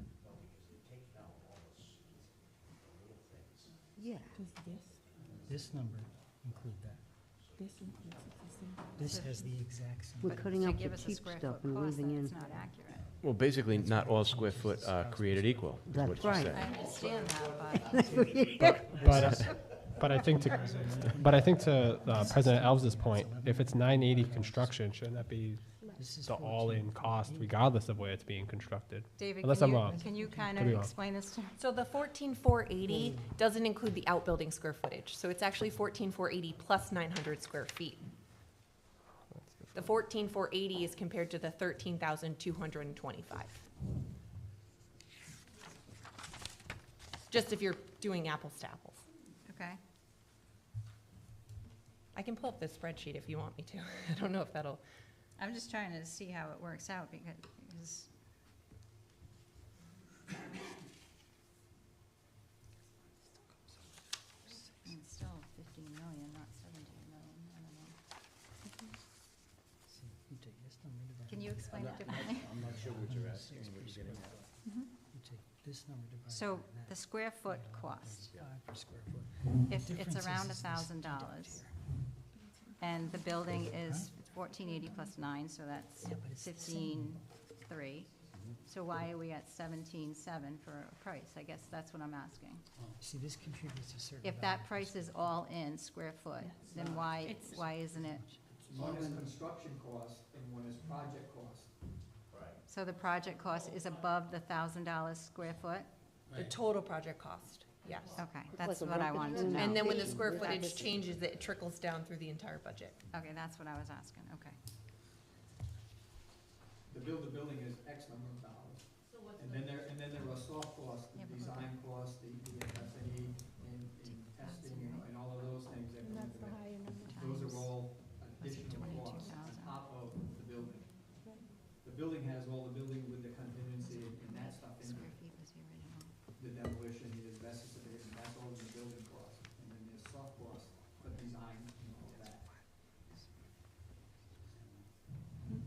Yeah.
This number include that. This has the exact same.
We're
But
cutting
to
out
give
the
us a
cheap
square
stuff
foot
and
cost,
leaving
then
in.
it's not accurate.
Well, basically, not all square foot are created equal, is
That's
what you
right.
said.
I understand that,
But I think to President Elves's point, if it's 980 construction, shouldn't that be the all-in cost regardless of where it's being constructed?
David,
Unless I'm wrong.
can you kind
Could be
of
wrong.
explain this to me?
So the 14,480 doesn't include the outbuilding square footage, so it's actually 14,480 plus 900 square feet. The 14,480 is compared to the 13,225. Just if you're doing apples to apples.
Okay.
I can pull up this spreadsheet if you want me to. I don't know if that'll,
I'm just trying to see how it works out because it's still 15 million, not 17 million. I don't know. Can you explain it differently?
I'm not sure what you're asking, what you're getting at.
You take this number divided
So
by that.
the square foot cost,
Per square foot.
if
Difference
it's
is
around
this
$1,000, and the building is 1480 plus 9, so that's
Yeah, but it's the same.
15.3. So why are we at 17.7 for a price? I guess that's what I'm asking.
See, this contributes a certain.
If that price is all in square foot, then why isn't it?
One is construction cost and one is project cost.
So the project cost is above the $1,000 square foot?
the total project cost, yes.
Okay,
It's
that's
like a
what I
rocket
wanted to
balloon.
know.
And then when the square
Yeah.
footage changes, it trickles down through the entire budget.
Okay, that's what I was asking, okay.
The building is X number of dollars. And then there are soft costs, the
Yeah, but
design costs, the FF&E, and testing, and all of those things that
And
come
that's
into
the
that.
higher number.
Those are all
Was it
additional costs on
22,000?
top of the building. The building has all the building with the contingency and that stuff in
Square
it.
feet was the original.
The demolition, the asbestos, and that's all in the building cost. And then there's soft costs for design and all of that.
It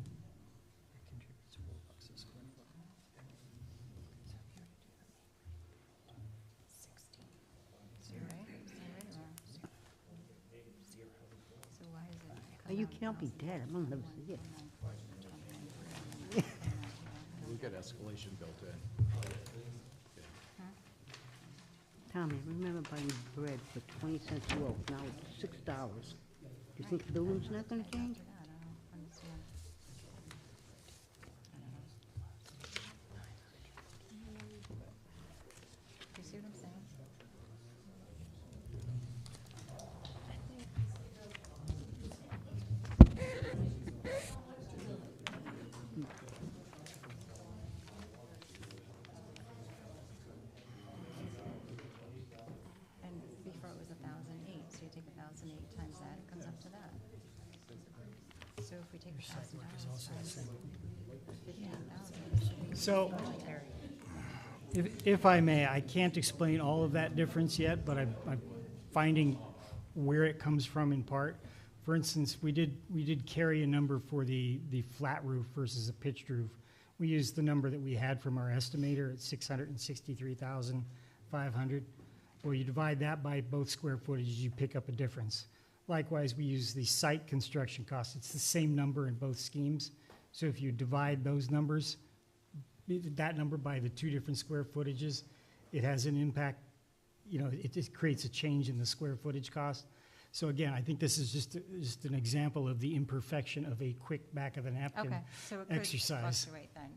contributes $4 a square foot.
Is that right? Is that right or wrong? So why is it?
Oh, you can't be dead, I'm gonna see it.
We got escalation built in.
Tommy, I remember buying bread for 20 cents a loaf, now it's $6. Do you think the building's not gonna change?
I don't understand. You see what I'm saying? And before it was 1,008, so you take 1,008 times that, it comes up to that. So if we take
Your site work is also the same.
15,000.
So, if I may, I can't explain all of that difference yet, but I'm finding where it comes from in part. For instance, we did carry a number for the flat roof versus a pitched roof. We used the number that we had from our estimator at 663,500. Well, you divide that by both square footages, you pick up a difference. Likewise, we use the site construction cost. It's the same number in both schemes. So if you divide those numbers, that number by the two different square footages, it has an impact, it just creates a change in the square footage cost. So again, I think this is just an example of the imperfection of a quick back of the napkin
Okay, so it could
exercise.
fluctuate then.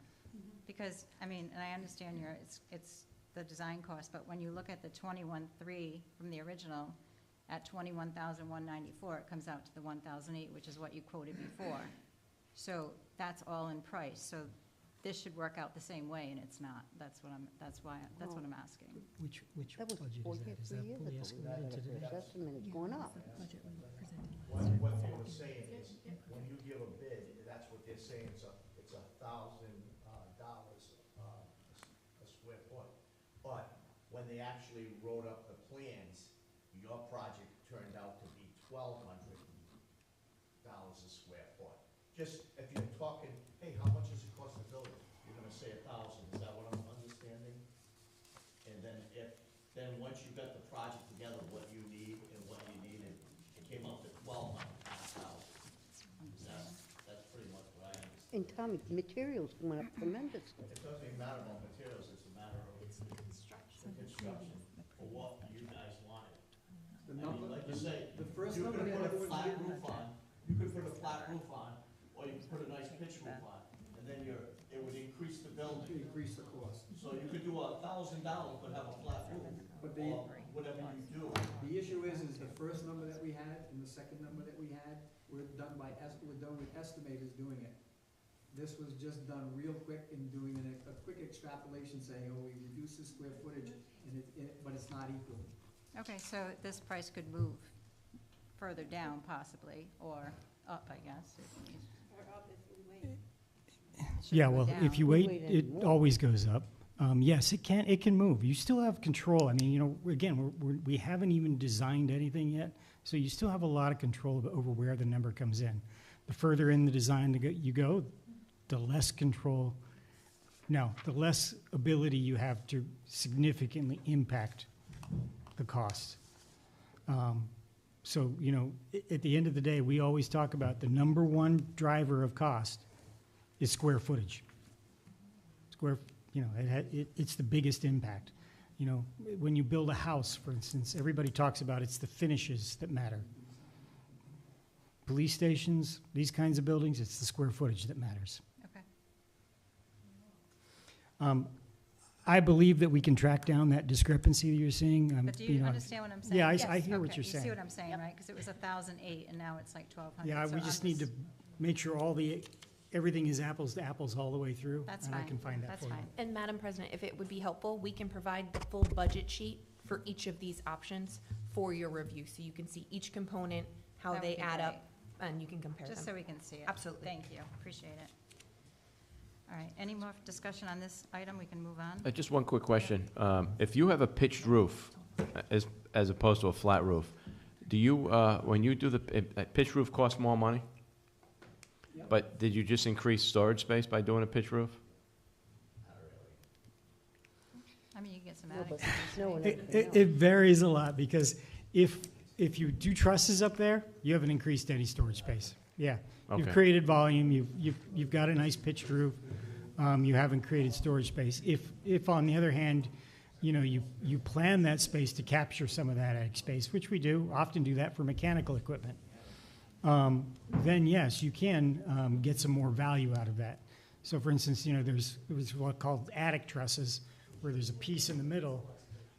Because, I mean, and I understand it's the design cost, but when you look at the 21.3 from the original at 21,194, it comes out to the 1,008, which is what you quoted before. So that's all in price. So this should work out the same way, and it's not. That's what I'm asking.
Which
That was
budget is that? Is that fully escalated to today?
Estimate, it's going up.
What they were saying is, when you give a bid, that's what they're saying, it's $1,000 a square foot. But when they actually wrote up the plans, your project turned out to be $1,200 a square foot. Just, if you're talking, hey, how much does it cost to build it? You're gonna say 1,000, is that what I'm understanding? And then once you got the project together,
And Tommy, materials went up tremendously.
It doesn't even matter about materials, it's a matter of the construction, or what you guys wanted.
The
I mean,
number,
like you say,
the first
you
number
could
that
put a
everyone's
flat
given.
roof on, you could put a flat roof on, or you could put a nice pitch roof on, and then it would increase the
To
building.
increase the cost.
So you could do $1,000, but have a flat roof,
But
or whatever you do.
the issue is the first number that we had and the second number that we had were done with estimators doing it. This was just done real quick and doing a quick extrapolation saying, oh, we reduced the square footage, and but it's not equal.
Okay, so this price could move further down possibly, or up, I guess. It should
Yeah,
go
well,
down.
if you wait, it always goes up. Yes, it can move. You still have control. I mean, you know, again, we haven't even designed anything yet, so you still have a lot of control over where the number comes in. The further in the design you go, the less control, the less ability you have to significantly impact the cost. So, you know, at the end of the day, we always talk about the number one driver of cost is square footage. It's the biggest impact. You know, when you build a house, for instance, everybody talks about it's the finishes that matter. Police stations, these kinds of buildings, it's the square footage that matters.
Okay.
I believe that we can track down that discrepancy that you're seeing.
But do you understand what I'm saying?
Yeah,
Yes,
I hear what
okay,
you're saying.
You see what I'm saying, right? Because it was 1,008 and now it's like 1,200.
Yeah,
so
we
I'm
just need to make sure everything is apples to apples all the way through.
That's
and I
fine.
can find that
That's
for you.
fine.
And Madam President, if it would be helpful, we can provide the full budget sheet for each of these options for your review, so you can see each component, how
That would
they
be
add
great.
up, and you can compare them.
Just so we can see it.
Absolutely.
Thank you, appreciate it. All right, any more discussion on this item? We can move on.
Just one quick question. If you have a pitched roof, as opposed to a flat roof, do you, when you do the, pitched roof costs more money?
Yep.
But did you just increase storage space by doing a pitched roof?
I mean, you can get some
No,
attic
but
space,
snow
right?
and
It,
everything
it varies a lot because if you do trusses up there, you haven't increased any storage space. Yeah, you've
Okay.
created volume, you've got a nice pitched roof, you haven't created storage space. If on the other hand, you know, you plan that space to capture some of that attic space, which we do, often do that for mechanical equipment, then yes, you can get some more value out of that. So for instance, you know, there's what's called attic trusses, where there's a piece in the middle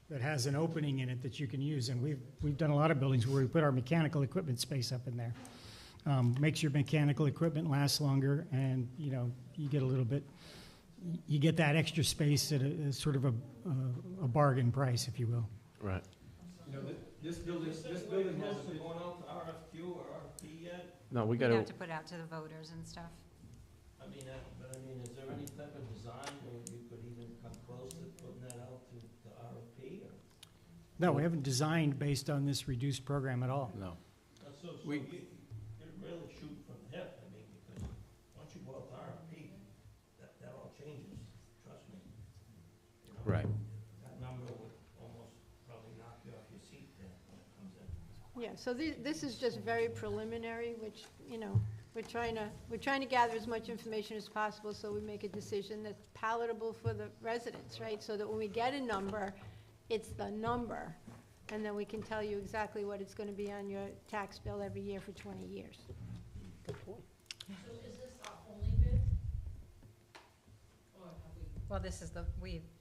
that has an opening in it that you can use. And we've done a lot of buildings where we put our mechanical equipment space up in there. Makes your mechanical equipment last longer, and, you know, you get a little bit, you get that extra space at a sort of a bargain price, if you will.
Right.
You know, this building has a bit.
Going out to RFQ or RFP yet?
No, we
We
gotta,
have to put out to the voters and stuff.
I mean, is there any type of design where you could even come close to putting that out to RFP or?
No, we haven't designed based on this reduced program at all.
No.
So
We-
you really shoot from the hip, I mean, because once you go out to RFP, that all changes, trust me. You know,
right.
That number would almost probably knock you off your seat there when it comes in.
Yeah, so this is just very preliminary, which, you know, we're trying to gather as much information as possible so we make a decision that's palatable for the residents, right? So that when we get a number, it's the number, and then we can tell you exactly what it's gonna be on your tax bill every year for 20 years.
Well, this is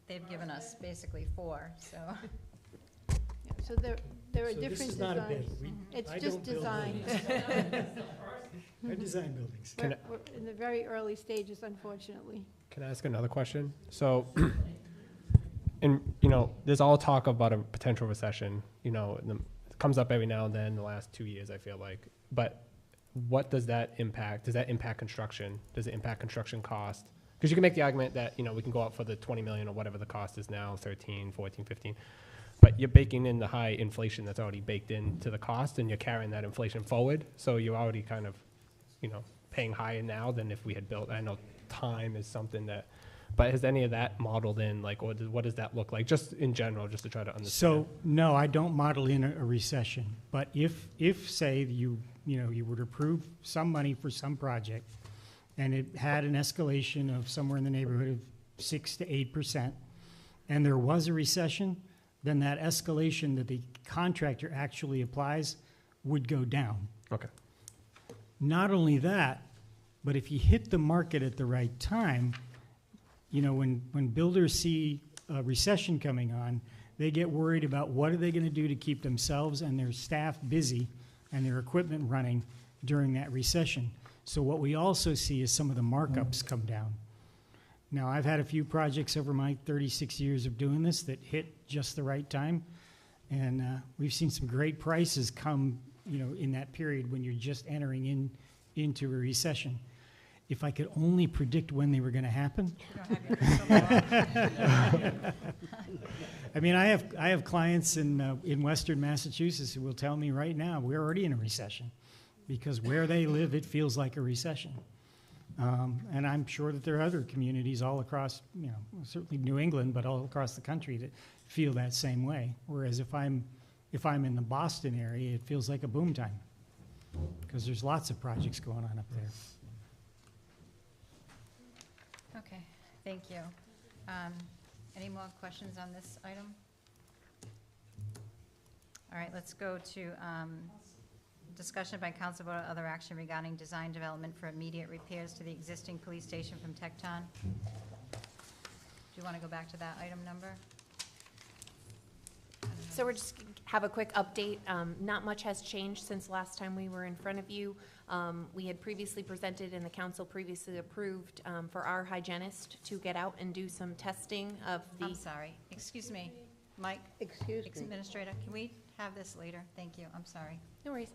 they've given us basically 4, so.
Yeah, so there are
So this
different
is not a bid.
designs.
We-
It's
I
just
don't build
design.
I design buildings.
We're in the very early stages, unfortunately.
Can I ask another question? So, and, you know, there's all talk about a potential recession, you know, and it comes up every now and then in the last 2 years, I feel like. But what does that impact? Does that impact construction? Does it impact construction cost? Because you can make the argument that, you know, we can go out for the 20 million or whatever the cost is now, 13, 14, 15. But you're baking in the high inflation that's already baked into the cost, and you're carrying that inflation forward. So you're already kind of, you know, paying higher now than if we had built. I know time is something that, but has any of that modeled in, like, what does that look like, just in general, just to try to understand?
So, no, I don't model in a recession, but if say you were to approve some money for some project, and it had an escalation of somewhere in the neighborhood of 6 to 8%, and there was a recession, then that escalation that the contractor actually applies would go down.
Okay.
Not only that, but if you hit the market at the right time, you know, when builders see a recession coming on, they get worried about what are they going to do to keep themselves and their staff busy and their equipment running during that recession. So what we also see is some of the markups come down. Now, I've had a few projects over my 36 years of doing this that hit just the right time, and we've seen some great prices come, you know, in that period when you're just entering into a recession. If I could only predict when they were going to happen. I mean, I have clients in Western Massachusetts who will tell me right now we're already in a recession, because where they live, it feels like a recession. And I'm sure that there are other communities all across, you know, certainly New England, but all across the country that feel that same way. Whereas if I'm in the Boston area, it feels like a boom time, because there's lots of projects going on up there.
Okay, thank you. Any more questions on this item? All right, let's go to discussion by council vote or other action regarding design development for immediate repairs to the existing police station from Tecton. Do you want to go back to that item number?
So we're just have a quick update. Not much has changed since last time we were in front of you. We had previously presented and the council previously approved for our hygienist to get out and do some testing of the.
I'm sorry, excuse me, Mike.
Excuse me.
Administrator, can we have this later? Thank you, I'm sorry.
No worries.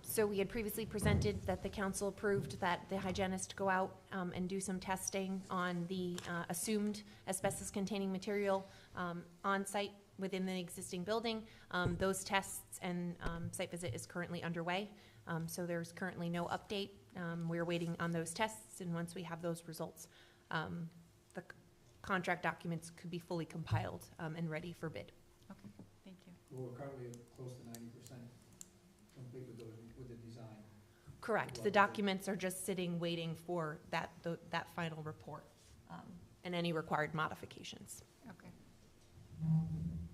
So we had previously presented that the council approved that the hygienist go out and do some testing on the assumed asbestos-containing material on site within the existing building. Those tests and site visit is currently underway. So there's currently no update. We're waiting on those tests, and once we have those results, the contract documents could be fully compiled and ready for bid.
Okay, thank you.
Well, we're currently close to 90% complete with the design.
Correct. The documents are just sitting, waiting for that final report and any required modifications.
Okay.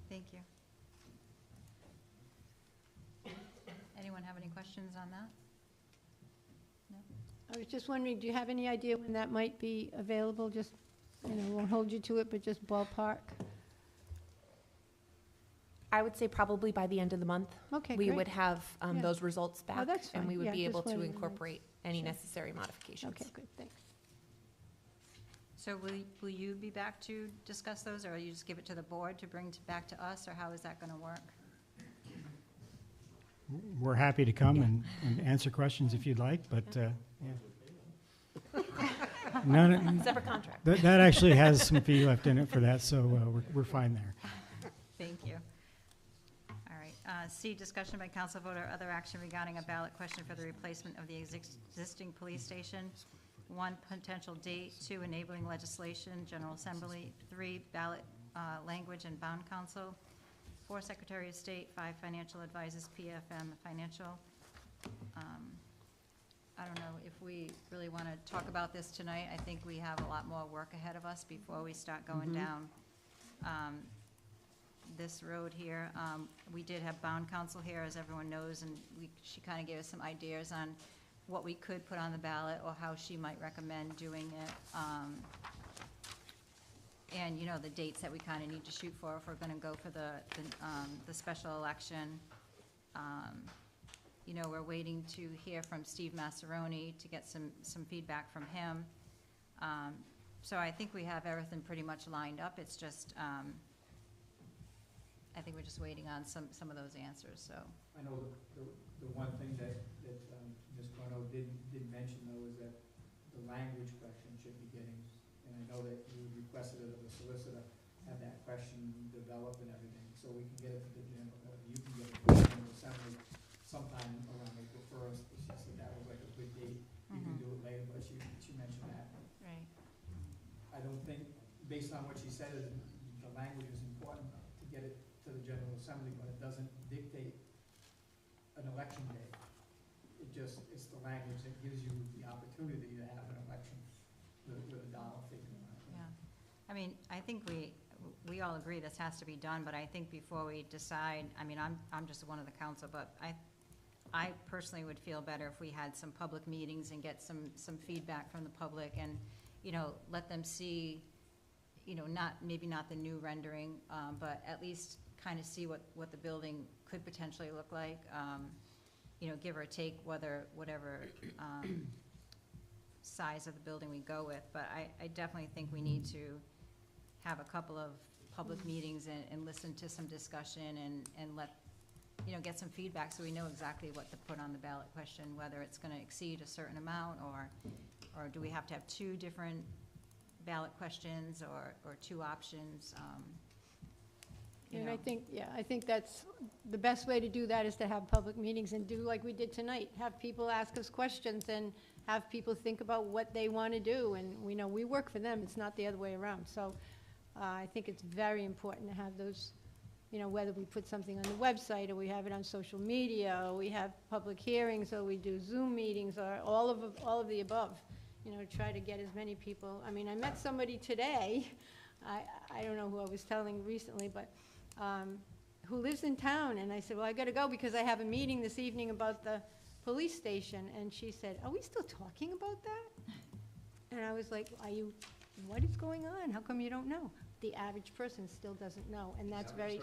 Thank you. Anyone have any questions on that? No?
I was just wondering, do you have any idea when that might be available? Just, you know, won't hold you to it, but just ballpark.
I would say probably by the end of the month.
Okay,
we
great.
would have
Yeah.
those results back,
that's
and we
fine.
would
Yeah,
be
just
able to
wanted to know.
incorporate any
Sure.
necessary modifications.
Okay, good, thanks.
So will you be back to discuss those, or will you just give it to the board to bring back to us, or how is that going to work?
We're happy to come and answer questions if you'd like, but, yeah. No,
Separate contract.
that actually has some fee left in it for that, so we're fine there.
Thank you. All right, C, discussion by council vote or other action regarding a ballot question for the replacement of the existing police station. 1, potential date. 2, enabling legislation, General Assembly. 3, ballot language and bond council. 4, Secretary of State. 5, financial advisors, PFM Financial. I don't know if we really want to talk about this tonight. I think we have a lot more work ahead of us before we start going down this road here. We did have bond counsel here, as everyone knows, and she kind of gave us some ideas on what we could put on the ballot or how she might recommend doing it. And, you know, the dates that we kind of need to shoot for if we're going to go for the special election. You know, we're waiting to hear from Steve Massaroni to get some feedback from him. So I think we have everything pretty much lined up. It's just, I think we're just waiting on some of those answers, so.
I know the one thing that Ms. Corno did mention, though, is that the language question should be getting, and I know that you requested it of the solicitor, have that question developed and everything, so we can get it to the general, you can get it to the General Assembly sometime around April 1st. She said that was like a good date. You can do it later, but she mentioned that.
Right.
I don't think, based on what she said, is the language is important to get it to the General Assembly, but it doesn't dictate an election day. it's the language that gives you the opportunity to have an election with a dollar figure on it.
Yeah. I mean, I think we all agree this has to be done, but I think before we decide, I mean, I'm just one of the council, but I personally would feel better if we had some public meetings and get some feedback from the public and, you know, let them see, you know, maybe not the new rendering, but at least kind of see what the building could potentially look like, you know, give or take whatever size of the building we go with. But I definitely think we need to have a couple of public meetings and listen to some discussion and let, you know, get some feedback so we know exactly what to put on the ballot question, whether it's going to exceed a certain amount or do we have to have two different ballot questions or two options. You
And
know.
I think that's, the best way to do that is to have public meetings and do like we did tonight. Have people ask us questions and have people think about what they want to do. And we know we work for them, it's not the other way around. So I think it's very important to have those, you know, whether we put something on the website or we have it on social media or we have public hearings or we do Zoom meetings or all of the above. You know, try to get as many people. I mean, I met somebody today, I don't know who I was telling recently, but who lives in town, and I said, well, I gotta go because I have a meeting this evening about the police station, and she said, are we still talking about that? And I was like, what is going on? How come you don't know? The average person still doesn't know, and that's very.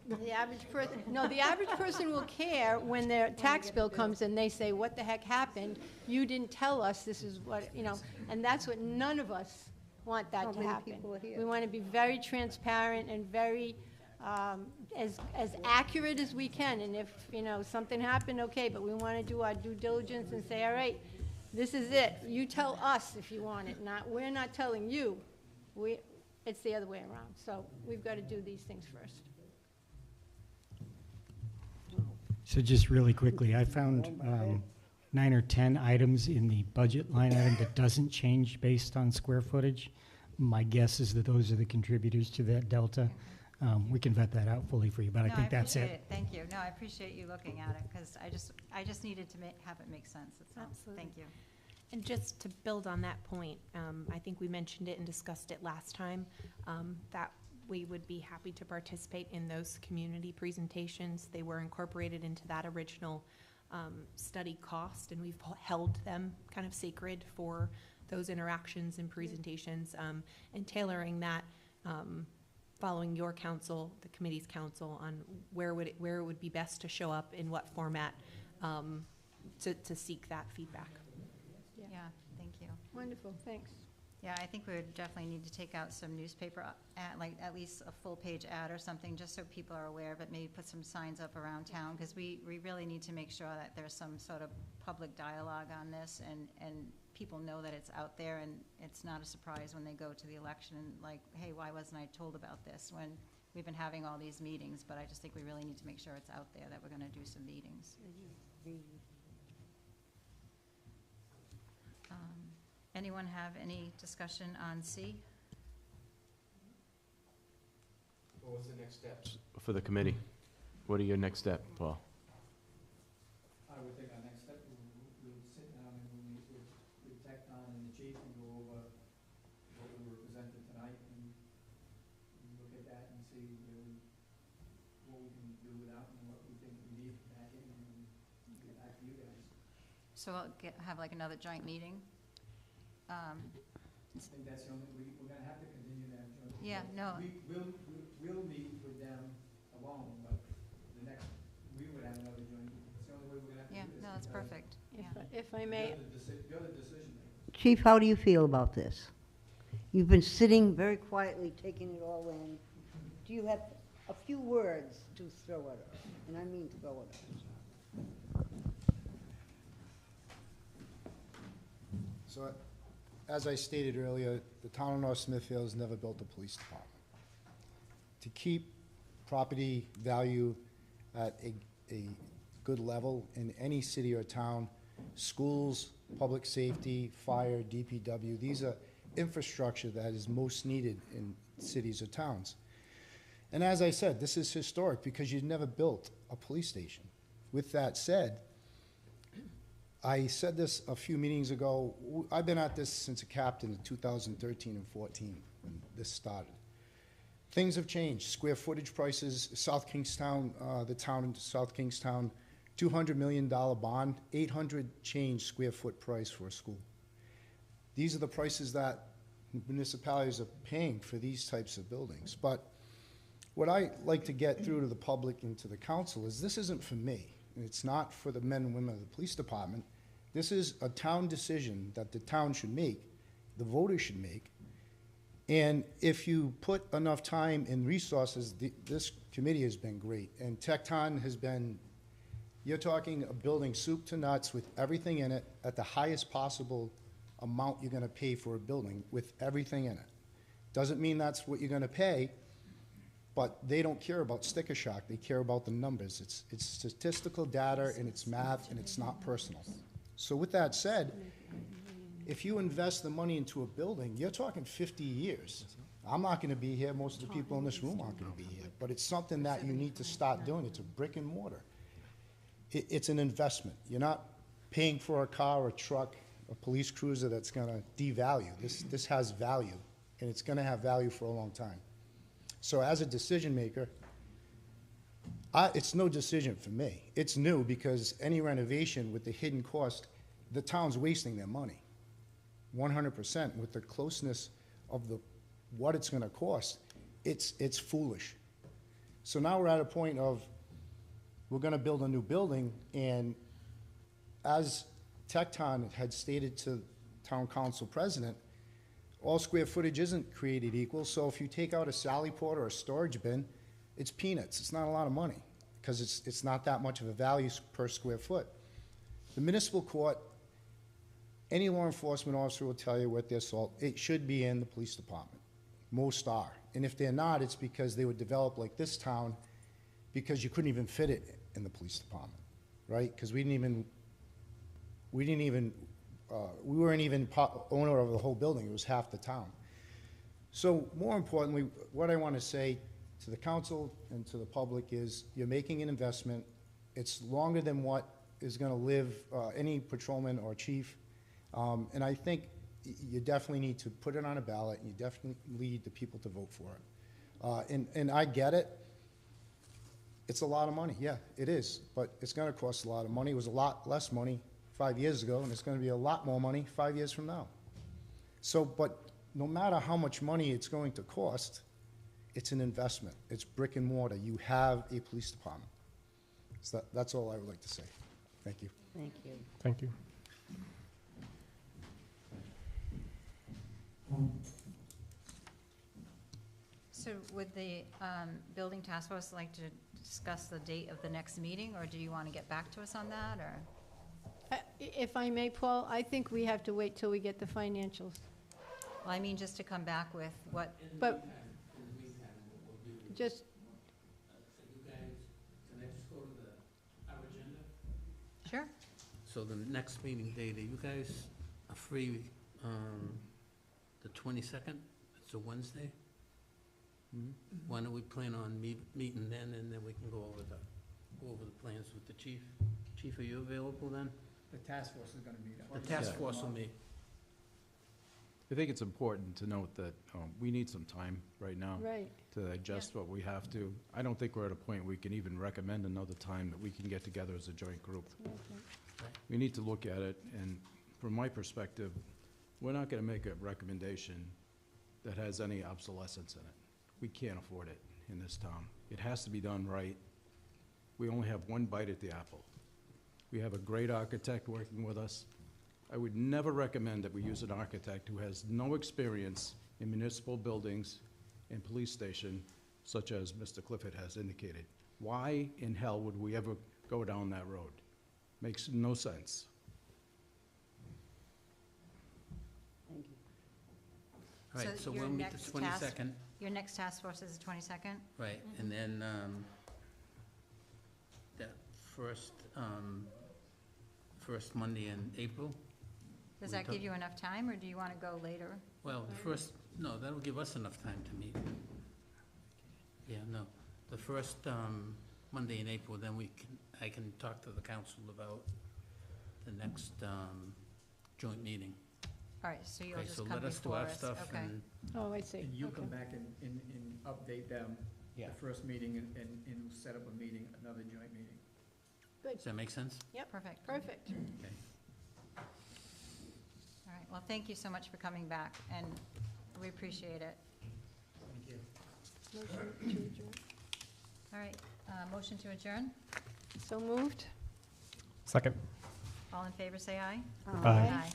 The average person, no, the average person will care when their tax bill comes and they say, what the heck happened? You didn't tell us this is what, you know, and that's what none of us want that to happen. We want to be very transparent and very, as accurate as we can. And if, you know, something happened, okay, but we want to do our due diligence and say, all right, this is it. You tell us if you want it, we're not telling you. It's the other way around. So we've got to do these things first.
So just really quickly, I found 9 or 10 items in the budget line item that doesn't change based on square footage. My guess is that those are the contributors to that delta. We can vet that out fully for you, but I think that's
appreciate
it.
Thank you. No, I appreciate you looking at it because I just needed to have it make sense. That's all.
Absolutely.
Thank you.
And just to build on that point, I think we mentioned it and discussed it last time, that we would be happy to participate in those community presentations. They were incorporated into that original study cost, and we've held them kind of sacred for those interactions and presentations, and tailoring that, following your counsel, the committee's counsel, on where it would be best to show up, in what format, to seek that feedback.
Yeah, thank you.
Wonderful, thanks.
Yeah, I think we would definitely need to take out some newspaper, like at least a full-page ad or something, just so people are aware, but maybe put some signs up around town, because we really need to make sure that there's some sort of public dialogue on this, and people know that it's out there, and it's not a surprise when they go to the election, and like, hey, why wasn't I told about this, when we've been having all these meetings, but I just think we really need to make sure it's out there that we're gonna do some meetings. Anyone have any discussion on C?
Well, what's the next steps for the committee? What are your next step, Paul?
I would think our next step, we'll sit down and we'll meet with Tecton and the chief and go over what we were presented tonight and look at that and see what we can do without and what we think we need back in and get back to you guys.
So I'll have like another joint meeting?
I think that's the only, we're gonna have to continue that joint.
Yeah, no.
We'll meet with them alone, but the next, we would have another joint meeting. It's the only way we're gonna have to do
Yeah,
this.
no, that's
because
perfect.
If
Yeah.
if I may,
You're the decision maker.
Chief, how do you feel about this? You've been sitting very quietly, taking it all in. Do you have a few words to throw at us? And I mean throw at us.
So, as I stated earlier, the town of North Smithfield has never built a police department. To keep property value at a good level in any city or town, schools, public safety, fire, DPW, these are infrastructure that is most needed in cities or towns. And as I said, this is historic because you've never built a police station. With that said, I said this a few meetings ago. I've been at this since a captain in 2013 and 14 when this started. Things have changed. Square footage prices, South Kingstown, the town in South Kingstown, $200 million bond, 800 change square foot price for a school. These are the prices that municipalities are paying for these types of buildings. But what I like to get through to the public and to the council is this isn't for me. It's not for the men and women of the police department. This is a town decision that the town should make, the voters should make. And if you put enough time and resources, this committee has been great. And Tecton has been, you're talking a building soup to nuts with everything in it at the highest possible amount you're gonna pay for a building with everything in it. Doesn't mean that's what you're gonna pay, but they don't care about sticker shock. They care about the numbers. It's statistical data and it's math and it's not personal. So with that said, if you invest the money into a building, you're talking 50 years. I'm not gonna be here, most of the people in this room aren't gonna be here, but it's something that you need to start doing. It's a brick and mortar. It's an investment. You're not paying for a car or a truck, a police cruiser that's gonna devalue. This has value, and it's gonna have value for a long time. So as a decision maker, it's no decision for me. It's new because any renovation with the hidden cost, the town's wasting their money. 100% with the closeness of what it's gonna cost, it's foolish. So now we're at a point of, we're gonna build a new building, and as Tecton had stated to town council president, all square footage isn't created equal, so if you take out a sally port or a storage bin, it's peanuts. It's not a lot of money, because it's not that much of a value per square foot. The municipal court, any law enforcement officer will tell you what their it should be in the police department. Most are. And if they're not, it's because they were developed like this town, because you couldn't even fit it in the police department, right? Because we weren't even owner of the whole building. It was half the town. So more importantly, what I want to say to the council and to the public is you're making an investment. It's longer than what is going to live any patrolman or chief. And I think you definitely need to put it on a ballot, and you definitely need the people to vote for it. And I get it. It's a lot of money. Yeah, it is. But it's going to cost a lot of money. It was a lot less money 5 years ago, and it's going to be a lot more money 5 years from now. So, but no matter how much money it's going to cost, it's an investment. It's brick and mortar. You have a police department. So that's all I would like to say. Thank you.
Thank you.
Thank you.
So would the building task force like to discuss the date of the next meeting, or do you want to get back to us on that, or?
If I may, Paul, I think we have to wait till we get the financials.
Well, I mean, just to come back with what,
But just,
You guys, can I just go to our agenda?
sure?
So the next meeting date, are you guys are free, the 22nd? It's a Wednesday? Why don't we plan on meeting then, and then we can go over the plans with the chief? Chief, are you available then?
The task force is gonna meet.
The task force will meet.
I think it's important to note that we need some time right now
right.
to digest what we have to. I don't think we're at a point we can even recommend another time that we can get together as a joint group. We need to look at it, and from my perspective, we're not gonna make a recommendation that has any obsolescence in it. We can't afford it in this town. It has to be done right. We only have one bite at the apple. We have a great architect working with us. I would never recommend that we use an architect who has no experience in municipal buildings and police station, such as Mr. Clifford has indicated. Why in hell would we ever go down that road? Makes no sense.
Thank you.
All right, so
your
we'll meet
next
the
task-
22nd.
Your next task force is the 22nd?
Right, and then, that first Monday in April.
Does that give you enough time, or do you want to go later?
Well, no, that'll give us enough time to meet. Yeah, no, the first Monday in April, then I can talk to the council about the next joint meeting.
All right, so you'll
Okay,
just
so
come
let us do
before
our
us,
stuff
okay.
and
Oh, I see.
And you
Okay.
come back and update them,
Yeah.
the first meeting, and set up a meeting, another joint meeting.
Good,
does that make sense?
Yep, perfect.
perfect.
Okay.
All right, well, thank you so much for coming back, and we appreciate it.
Thank you.
Motion to adjourn.
All right, motion to adjourn?
So moved?
Second.
All in favor, say aye.
Aye.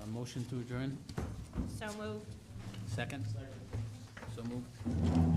Motion to adjourn,
So moved.
second? So moved.